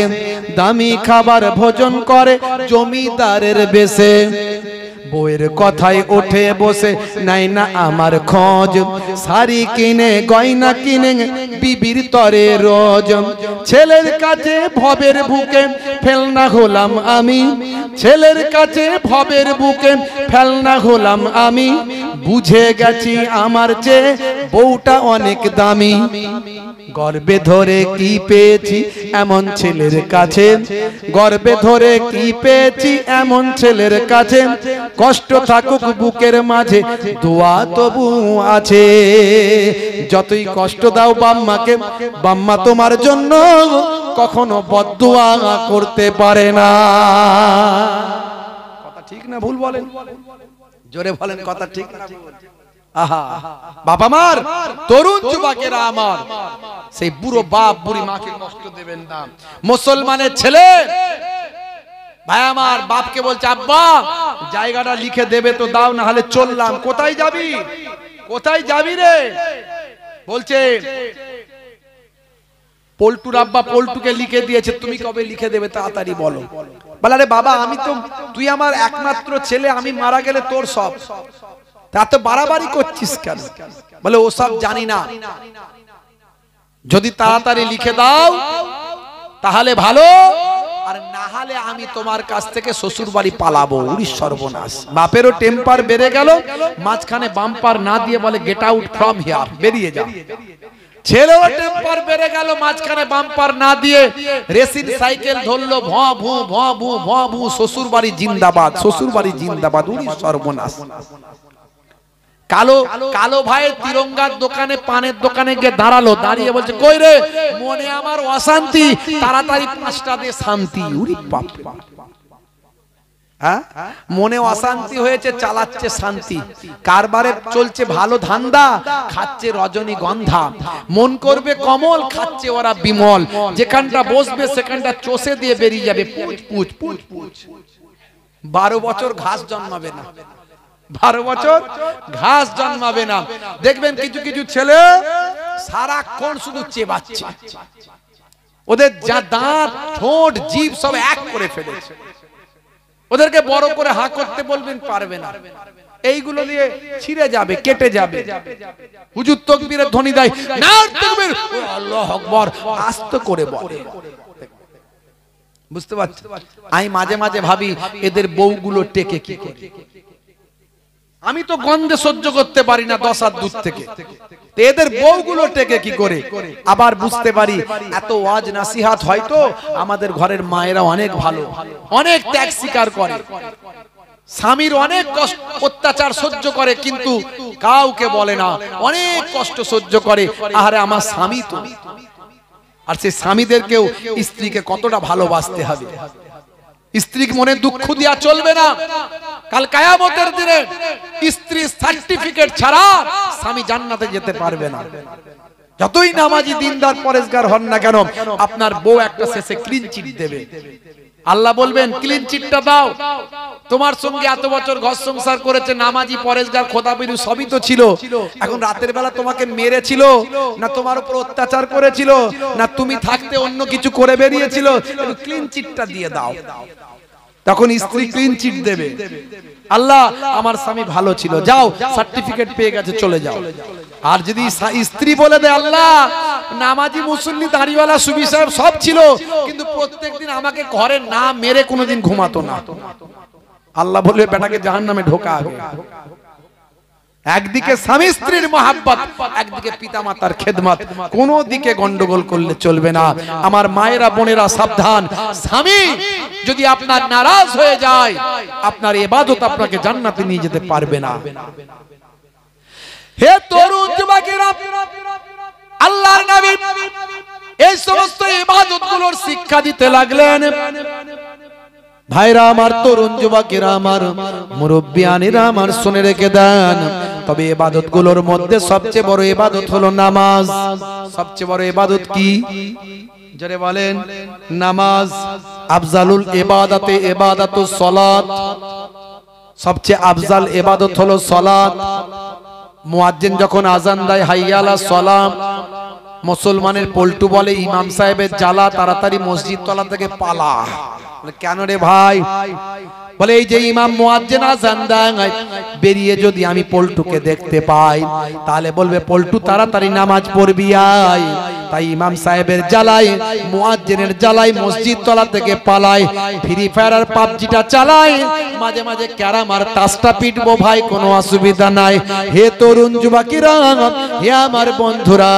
দামি খাবার ভোজন করে জমিদারের বেশে। বউয়ের কথায় ওঠে বসে নাই না আমার খোঁজ, শাড়ি কিনে গয়না কিনে বিবির তরে রোজ। ছেলের কাছে ভবের বুকে ফেলনা হলাম আমি, ছেলের কাছে ভবের বুকে ফেলনা হলাম আমি। বুঝে গেছি আমার চেয়ে বউটা অনেক দামি। গর্বে ধরে কি পেয়েছি এমন ছেলের কাছে, গর্বে ধরে কি পেয়েছি এমন ছেলের কাছে। কষ্ট থাকুক বুকের মাঝে দোয়া তবু আছে। যতই কষ্ট দাও বাম্মাকে, বাম্মা তোমার জন্য কখনো বদদোয়া করতে পারে না। কথা ঠিক না ভুল বলেন? জোরে বলেন, কথা ঠিক না ভুল? আহা, বাবা মার, তরুণ যুবকেরা আমার, সেই বুড়ো বাপ বুড়ি মাকে কষ্ট দেবেন না। মুসলমানের ছেলে ভাই আমার বাপকে বলছে, আব্বা জায়গাটা লিখে দেবে তো দাও, না হলে চললাম। কোথায় যাবি, কোথায় যাবি রে? বলছে পল্টুর আব্বা পল্টুকে লিখে দিয়েছে, তুমি কবে লিখে দেবে তাড়াতাড়ি বলো। বলে, আরে বাবা, আমি তো, তুই আমার একমাত্র ছেলে, আমি মারা গেলে তোর সব, তা তো বাড়াবাড়ি করছিস কেন? বলে, ও সব জানি না, যদি তাড়াতাড়ি লিখে দাও তাহলে ভালো, আর না হলে আমি তোমার কাছ থেকে শ্বশুর বাড়ি পালাবো। উড়ি সর্বনাশ! বাপেরও টেম্পার বেড়ে গেল, মাঝখানে বাম্পার না দিয়ে বলে গেট আউট ফ্রম হিয়ার, বেরিয়ে যাও। ছেলেও টেম্পার বেড়ে গেল, মাঝখানে বাম্পার না দিয়ে রেসিন সাইকেল ধরলো, ভ ভু ভ ভু ভ ভু, শ্বশুর বাড়ি জিন্দাবাদ, শ্বশুর বাড়ি জিন্দাবাদ। উড়ি সর্বনাশ! কালো কালো ভাইয়ের তিরঙ্গার দোকানে, পানের দোকানে গিয়ে দাঁড়ালো, দাঁড়িয়ে বলছে, কই রে, মনে আমার অশান্তি, তাড়াতাড়ি 5টা দিয়ে শান্তি। উরি বাপ! হ্যাঁ, মনে অশান্তি হয়েছে, চালাচ্ছে শান্তি। কারবারে চলছে ভালো ধান্দা, খাচ্ছে রজনীগন্ধা। মন করবে কমল, খাচ্ছে ওরা বিমল। যেখানটা বসবে সেখানটা চষে দিয়ে বেরিয়ে যাবে পুচ পুচ পুচ পুচ। 12 বছর ঘাস জন্মাবে না, 12 বছর ঘাস জন্মাবে না। দেখবেন কিছু কিছু ছেলে সারাক্ষণ শুধু চেবাচ্ছে, ওদের যা দাঁত ঠোঁট জিভ সব এক করে ফেলেছে। ওদেরকে বড় করে হা করতে বলবেন, পারবে না। এইগুলো দিয়ে ছিঁড়ে যাবে, কেটে যাবে। হুজুর তাকবীরের ধ্বনি দেয়, না তাকবীর, আল্লাহু আকবার, আস্তে করে বলে। বুঝতে পারছেন? আমি মাঝে মাঝে ভাবি এদের বউগুলো টেকে কি করে। আমি তো গন্ধে সহ্য করতে পারি না 10 হাত দূর থেকে, এদের বউগুলো টেকে কি করে। আবার বুঝতে পারি এত ওয়াজ নাসিহাত, হয়তো আমাদের ঘরের মায়েরা অনেক ভালো, অনেক ত্যাগ স্বীকার করে। স্বামীর অনেক কষ্ট অত্যাচার সহ্য করে কিন্তু কাউকে বলে না, অনেক কষ্ট সহ্য করে, আরে আমার স্বামী তো। আর সেই স্বামীদেরকেও স্ত্রীকে কতটা ভালোবাসতে হবে। স্ত্রীকে মনে দুঃখ দিয়া চলবে না। কাল কিয়ামতের দিনে স্ত্রী সার্টিফিকেট ছাড়া স্বামী জান্নাতে যেতে পারবে না। যতই নামাজি দিনদার পরেশগার হন না কেন, আপনার বউ একটা শেষে ক্লিন চিট দেবে। আল্লাহ বলবেন ক্লিন চিটটা দাও। তোমার সঙ্গে এত বছর ঘর সংসার করেছে, নামাজি পরেশগার খোদাবিরু সবই তো ছিল, এখন রাতের বেলা তোমাকে মেরেছিল না, তোমার উপর অত্যাচার করেছিল না, তুমি থাকতে অন্য কিছু করে বেরিয়েছিল, একটু ক্লিন চিটটা দিয়ে দাও। তখন স্ত্রী ক্লিন চিট দেবে, আল্লাহ আমার স্বামী ভালো ছিল, যাও সার্টিফিকেট পেয়ে গেছে চলে যাও। আর যদি স্ত্রী বলে দেয় আল্লাহ নামাজি মুসল্লি দাড়িওয়ালা সুবি সাহেব সব ছিল, কিন্তু প্রত্যেকদিন আমাকে ঘরে না মেরে কোনোদিন ঘুমাতো না, আল্লাহ বলবে বেটাকে জাহান্নামে ঢোকা আগে। একদিকে স্বামী স্ত্রীর মহাব্বত, একদিকে পিতামাতার খেদমত, কোন দিকে গন্ডগোল করলে চলবে না। আমার মায়েরা বোনেরা সাবধান, স্বামী যদি আপনার নারাজ হয়ে যায়, আপনার ইবাদত আপনাকে জান্নাতে নিয়ে যেতে পারবে না। হে তরুণ যুবকেরা, আল্লাহর নবী এই সমস্ত ইবাদতগুলোর শিক্ষা দিতে লাগলেন। ভাইরা আমার, তরুণ যুবকেরা আমার, মুরব্বিয়ানেরা আমার, শুনে রেখে দেন। তবে ইবাদতগুলোর মধ্যে সবচেয়ে বড় ইবাদত হলো নামাজ। সবচেয়ে বড় ইবাদত কি? জোরে বলেন। নামাজ। আফজালুল ইবাদাতে ইবাদাতুস সালাত। সবচেয়ে আফজাল ইবাদত হলো সালাত। মুয়াজ্জিন যখন আযান দেয় হাইয়া আলাস সালাম, মুসলমানের পল্টু বলে ইমাম সাহেবের জ্বালা, তাড়াতাড়ি মসজিদ তলা থেকে পালা। কেন রে ভাই? বলে এই যে ইমাম মুয়াজ্জিন আযান দেয়, বেরিয়ে যদি আমি পল্টুকে দেখতে পাই তাহলে বলবে পল্টু তাড়াতাড়ি নামাজ পড়বি আয়। তাই ইমাম সাহেবের জ্বালায়, মুয়াজ্জিনের জ্বালায় মসজিদ তলা থেকে পালায়, ফ্রি ফায়ার আর পাবজিটা চালায়, মাঝে মাঝে ক্যারাম আর তাসটা পিটবো ভাই, কোনো অসুবিধা নাই। হে তরুণ যুবকেরা, হে আমার বন্ধুরা,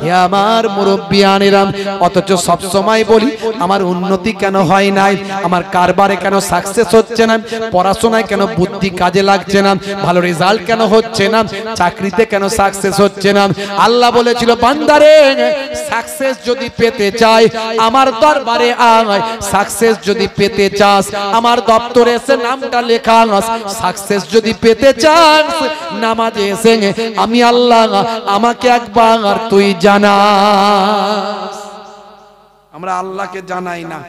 হে আমার মুরব্বিয়ানেরা, অথচ সব সময় বলি আমার উন্নতি কেন হয় নাই, আমার কারবারে কেন সাকসেস হচ্ছে না, পড়াশোনায় কেন বুদ্ধি কাজে লাগছে না, ভালো রেজাল্ট কেন হচ্ছে না, চাকরিতে কেন সাকসেস হচ্ছে না। আল্লাহ বলেছিল বান্দারে সাকসেস যদি পেতে চাই আমার দরবারে আয়, সাকসেস যদি পেতে চাস আমার দপ্তরে এসে নামটা লেখা, সাকসেস যদি পেতে চাস নামাজে এসে আমি আল্লাহ আমাকে একবার তুই জানাস। আমরা আল্লাহকে জানাই না।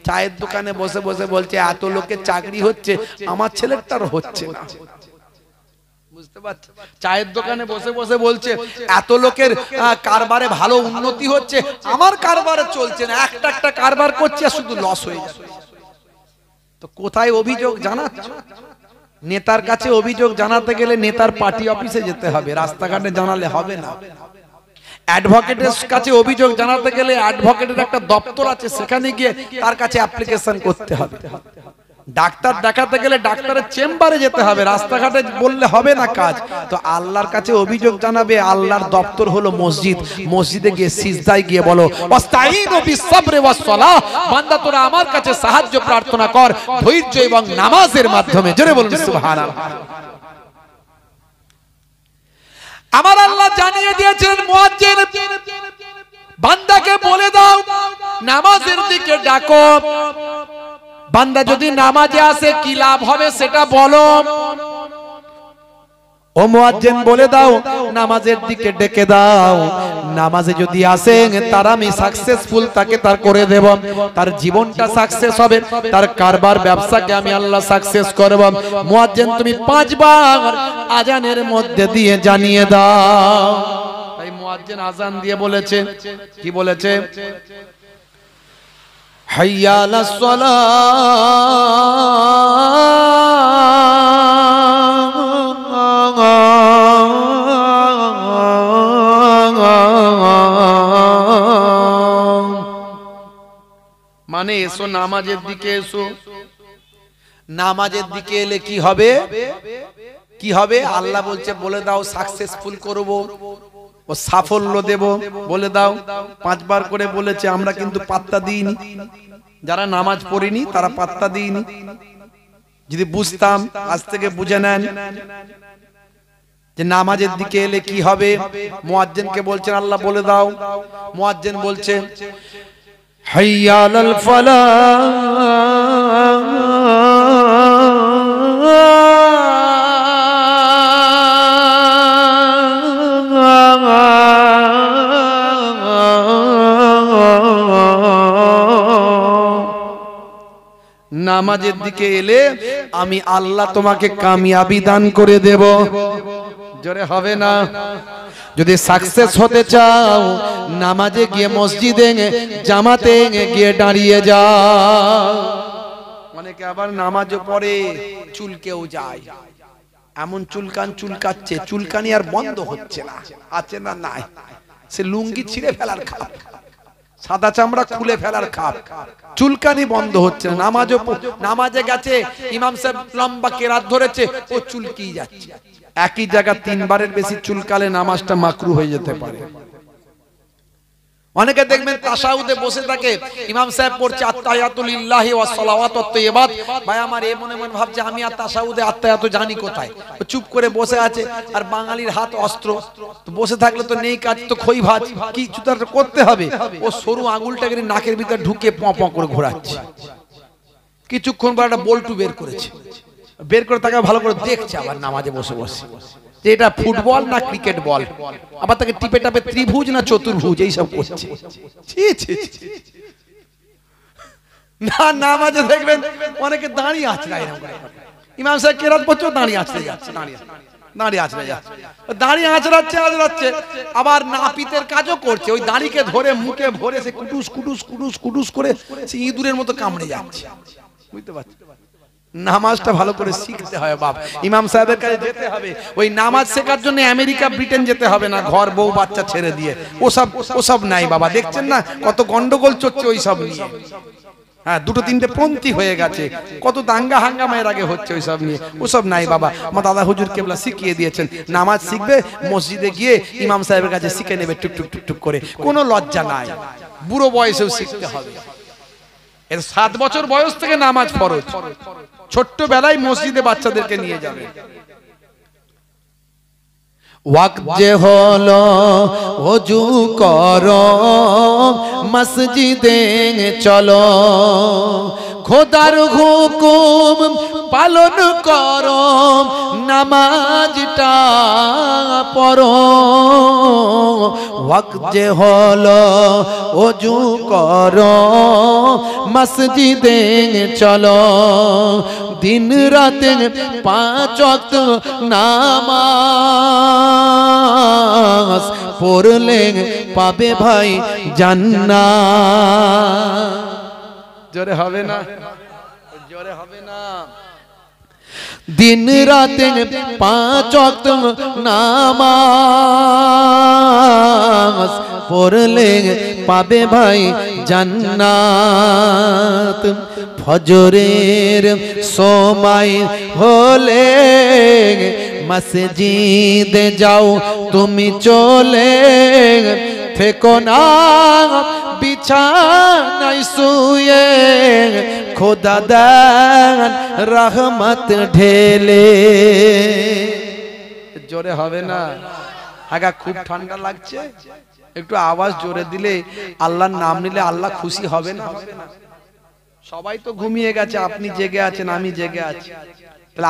চায়ের দোকানে বসে বসে বলছে এত লোকের চাকরি হচ্ছে, আমার ছেলেটার হচ্ছে না। বুঝতে পারছো? চায়ের দোকানে বসে বসে বলছে এত লোকের কারবারে ভালো উন্নতি হচ্ছে, আমার কারবারে চলছে না। একটা একটা কারবার করছে শুধু লস হয়ে যাচ্ছে। তো কোথায় অভিযোগ জানাচ্ছ? নেতার কাছে অভিযোগ জানাতে গেলে নেতার পার্টি অফিসে যেতে হবে, রাস্তাঘাটে জানালে হবে না। অ্যাডভোকেটের কাছে অভিযোগ জানাতে গেলে অ্যাডভোকেটের একটা দপ্তর আছে, সেখানে গিয়ে তার কাছে অ্যাপ্লিকেশন করতে হবে। ডাক্তার দেখাতে গেলে ডাক্তারের চেম্বারে যেতে হবে, রাস্তাঘাটে বললে হবে না কাজ। তো আল্লাহর কাছে অভিযোগ জানাবে, আল্লাহর দপ্তর হলো মসজিদ। মসজিদে গিয়ে সিজদায় গিয়ে বলো ওয়াস্তাইনু বিসসাবরি ওয়াস সালাহ, বান্দা তোরা আমার কাছে সাহায্য প্রার্থনা কর ধৈর্য এবং নামাজের মাধ্যমে। জোরে বলুন সুবহানাল্লাহ। আমার আল্লাহ জানিয়ে দিয়েছেন মুয়াজ্জিন বান্দাকে বলে দাও নামাজের দিকে ডাকো। বান্দা যদি নামাজে আসে কি লাভ হবে সেটা বলো। ও মুয়াজ্জিন বলে দাও নামাজের দিকে ডেকে দাও, নামাজে যদি আসে তার আমি সাকসেসফুল তাকে তার করে দেব, তার জীবনটা সাকসেস হবে, তার কারবার ব্যবসাকে আমি আল্লাহ সাকসেস করব। মুয়াজ্জিন তুমি 5 বার আজানের মধ্যে দিয়ে জানিয়ে দাও। তাই মুয়াজ্জিন আজান দিয়ে বলেছে, কি বলেছে? হাইয়া আলাস সালাহ, মানে এসো নামাজের দিকে এসো। নামাজের দিকে এলে কি হবে? কি হবে? আল্লাহ বলছে বলে দাও সাকসেসফুল করব, ও সাফল্য দেব, বলে দাও। 5 বার করে বলেছে, আমরা কিন্তু পাত্তা দিইনি। যারা নামাজ পড়িনি তারা পাত্তা দিইনি। যদি বুঝতাম, আজ থেকে বুঝে নেন যে নামাজের দিকে এলে কি হবে। মুয়াজ্জিনকে বলছেন আল্লাহ বলে দাও। মুয়াজ্জিন বলছে হাইয়া আলাল ফালাহ, নামাজের দিকে এলে আমি আল্লাহ তোমাকে কামিয়াবি দান করে দেব। জোরে হবে না? যদি সাকসেস হতে চাও নামাজে গিয়ে মসজিদে জামাতে গিয়ে দাঁড়িয়ে যাও। অনেকে আবার নামাজও পড়ে চুলকেও যায়, এমন চুলকাচ্ছে, চুলকানি আর বন্ধ হচ্ছে না, আছে না নাই? সে লুঙ্গি ছিঁড়ে ফেলার খাপ, সাদা চামড়া খুলে ফেলার খাপ, চুলকানি বন্ধ হচ্ছে না। নামাজে গেছে, ইমাম সাহেব লম্বা কেরাত ধরেছে, ও চুলকি যাচ্ছে। একই জায়গা তিনবারের বেশি চুলকালে নামাজটা মাকরু হয়ে যেতে পারে। অনেকে দেখবেন তাশাহুদে বসে থাকে, ইমাম সাহেব পড়ছে আত্তাহিয়াতু লিল্লাহি ওয়াস সালাওয়াতুত তাইয়্যিবাত, ভাই আমার এ মনে মনে ভাবছে আমি আর তাশাহুদে আত্তাহিয়াতু জানি কোথায়, ও চুপ করে বসে আছে। আর বাঙালির হাত অস্ত্র, তো বসে থাকলে তো নেই কাজ, তো খই ভাজ কিছু তো করতে হবে। ও সরু আঙুলটাকে নাকের ভিতর ঢুকে প প করে ঘোরাচ্ছে, কিছুক্ষণ পর একটা বল্টু বের করেছে, বের করে তাকে ভালো করে দেখছে আবার নামাজে বসে বসে যে এটা ফুটবল না ক্রিকেট বল, আবার তাকে টিপে টাপে ত্রিভুজ না চতুর্ভুজ এইসব করছে। না নামাজে দেখবেন অনেকে দাঁড়িয়ে আছে, ইমাম সাহেব কেরাত পড়ছে দাঁড়িয়ে আছড়ে যাচ্ছে, দাঁড়িয়ে আছড়াচ্ছে, আবার নাপিতের কাজও করছে, ওই দাড়িকে ধরে মুখে ভরে সে কুটুস কুটুস কুটুস কুটুস করে সে ইঁদুরের মতো কামড়ে যাচ্ছে। বুঝতে পারছি? নামাজটা ভালো করে শিখতে হয় বাপ, ইমাম সাহেবের কাছে যেতে হবে। ওই নামাজ শেখার জন্য আমেরিকা ব্রিটেন যেতে হবে না, ঘর বউ বাচ্চা ছেড়ে দিয়ে ওসব নাই বাবা। দেখছেন না কত গন্ডগোল চলছে ওই সব নিয়ে। হ্যাঁ, দুটো তিনটে পন্থী হয়ে গেছে, কত দাঙ্গা হাঙ্গামা এর আগে হচ্ছে ওইসব নিয়ে। ওসব নাই বাবা, আমার দাদা হুজুর কেবলা শিখিয়ে দিয়েছেন, নামাজ শিখবে মসজিদে গিয়ে ইমাম সাহেবের কাছে শিখে নেবে টুকটুক টুকটুক করে, কোনো লজ্জা নাই। বুড়ো বয়সেও শিখতে হবে। এর 7 বছর বয়স থেকে নামাজ ফরজ, ছোট্ট বেলায় মসজিদে বাচ্চাদেরকে নিয়ে যাবে। ওয়াক্ত যে হলো ওযু করো মসজিদে চলো, খোদার হুকুম পালন করো নামাজটা পড়ো। ওয়াক্ত যে হলো ওযু করো মসজিদে চলো, দিন রাতে 5 ওয়াক্ত নামাজ পড়লে পাবে ভাই জান্নাত। জোরে হবে না? জোরে হবে না? दिन रात 5 वक्त नामाज पढ़ले पाबे भाई जन्नत। फजरेर समय होले मस्जिदे जाओ तुमी चले, থেকো না বিছানায় শুয়ে, খোদা দেন রহমত ঢেলে। জোরে হবে না? আগা খুব ঠান্ডা লাগছে, একটু আওয়াজ জোরে দিলে, আল্লাহর নাম নিলে আল্লাহ খুশি হবে না? সবাই তো ঘুমিয়ে গেছে, আপনি জেগে আছেন, আমি জেগে আছি, তাহলে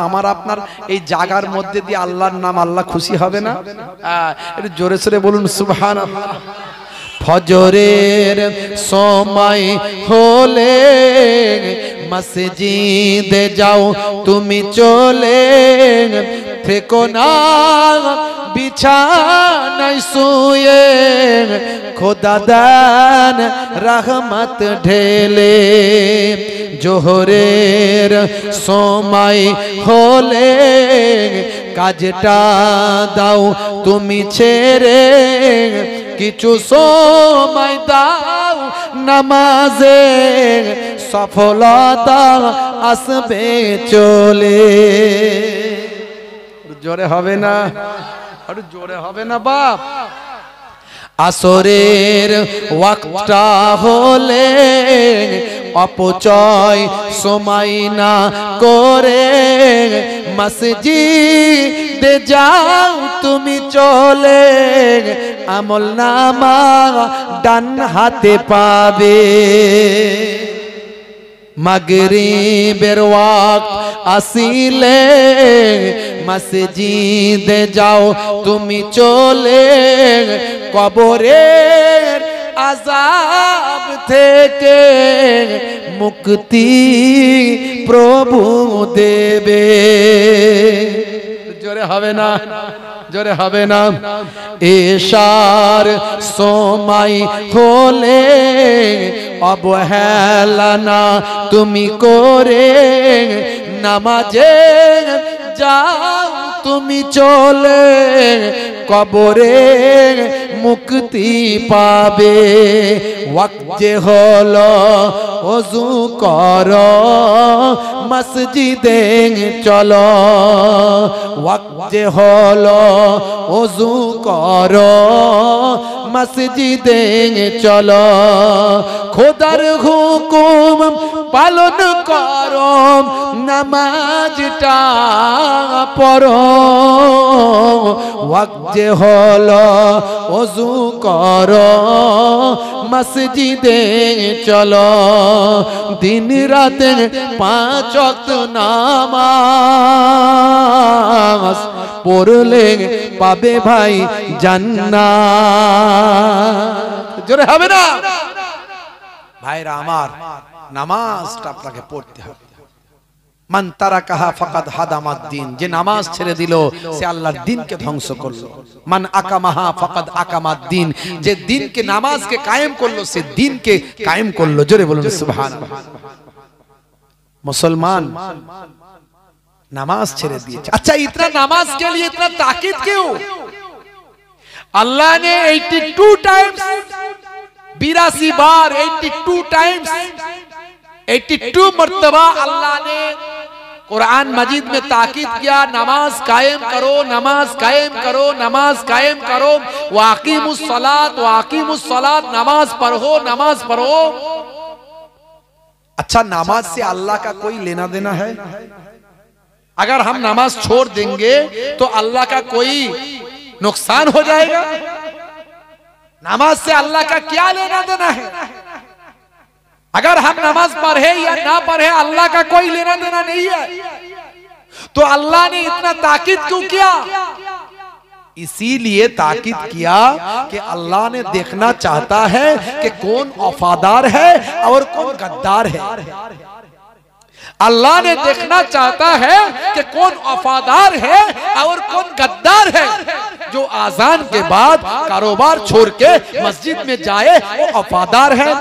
আমার আপনার এই জাগার মধ্যে দিয়ে আল্লাহর নাম আল্লাহ খুশি হবে না? একটু জোরে সোরে বলুন সুবহানাল্লাহ। ফজরের সময় হলে মসজিদে যাও তুমি চলে, থেকো না বিছানায় শুয়ে, খোদা দেন রহমত ঢেলে। জোহরের সময় হলে কাজটা দাও তুমি ছেড়ে, কিছু সময় দাও নামাজে, সফলতা আসবে চলে। জোরে হবে না? আরে জোরে হবে না বাপ? আসরের ওয়াক্তটা হলে অপচয় সময় না করে মসজিদে যাও তুমি চলে, আমল নামা ডান হাতে পাবে। মাগরিবের ওয়াক্ত আসিলে মসজিদে যাও তুমি চলে, কবরের আযাব থেকে মুক্তি প্রভু দেবে। জোরে হবে না, জোরে হবে না। এশার সময় হলে অবহেলা না তুমি করে, নামাজে যাও তুমি চলে, কবরে মুক্তি পাবে। ওয়াক্ত যে হলো ওযু করো মসজিদে চলো, ওয়াক্ত যে হলো ওযু করো মসজিদে চলো, খোদার হুকুম পালন করো নামাজটা পড়ো। ওয়াক্ত যে হলো ওযু করো মসজিদে চলো, দিন রাতে 5 ওয়াক্ত নামাজ পড়লে পাবে ভাই জান্নাত। জোরে হবে না ভাইরা আমার, নামাজটা আপনাকে পড়তে হবে। মান তারাকাহা ফাকাদ হাদামাদ দ্বীন, যে নামাজ ছেড়ে দিল সে আল্লাহর দ্বীনকে ধ্বংস করলো। মান আকামাহা ফাকাদ আকামাদ দ্বীন, যে দ্বীনকে নামাজকে কায়েম করলো সে দ্বীনকে কায়েম করলো। জোরে বলুন সুবহানাল্লাহ। मुसलमान नमाज छेड़े दिए। अच्छा, इतना नमाज के लिए इतना ताकीद क्यों? अल्लाह ने 82 टाइम्स 82 बार 82 टाइम्स 82 मर्तबा अल्लाह ने कुरान मजीद में ताकीद किया, नमाज कायम करो, नमाज कायम करो, नमाज कायम करो, वाकीमुस सलात, नमाज पढ़ो, नमाज पढ़ो। अच्छा, नमाज से अल्लाह का कोई लेना देना है? अगर हम नमाज छोड़ देंगे तो अल्लाह का कोई नुकसान हो जाएगा? नमाज से अल्लाह का क्या लेना देना है? अगर हम नमाज पढ़े या ना पढ़े अल्लाह का कोई लेना देना नहीं है, तो अल्लाह ने इतना ताकीद क्यों किया? इसीलिए ताकीद किया कि अल्लाह ने देखना चाहता है कि कौन वफादार है और कौन गद्दार है। अल्लाह ने देखना चाहता है कि कौन वफादार है और कौन गद्दार है। जो आजान के बाद कारोबार छोड़ के मस्जिद में जाए वो वफादार है,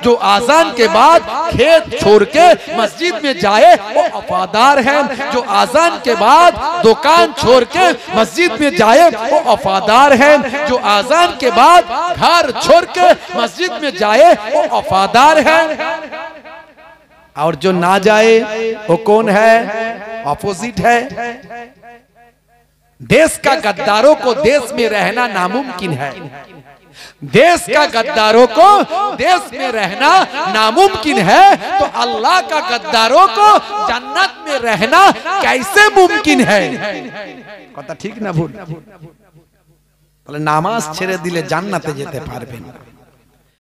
जो आजान के बाद खेत छोड़ के मस्जिद में जाए वो वफादार है, जो आजान के बाद दुकान छोड़ के मस्जिद में जाए वो वफादार है, जो आजान के बाद घर छोड़ के मस्जिद में जाए वो वफादार है। और जो ना जाए वो कौन है? ऑपोजिट है। देश का गद्दारों को देश में रहना नामुमकिन है, देश का गद्दारों को देश में रहना नामुमकिन है, तो अल्लाह का गद्दारों को जन्नत में रहना कैसे मुमकिन है? কথা ঠিক না ভুল? বলে নামাজ ছেড়ে দিলে জান্নাতে যেতে পারবেন।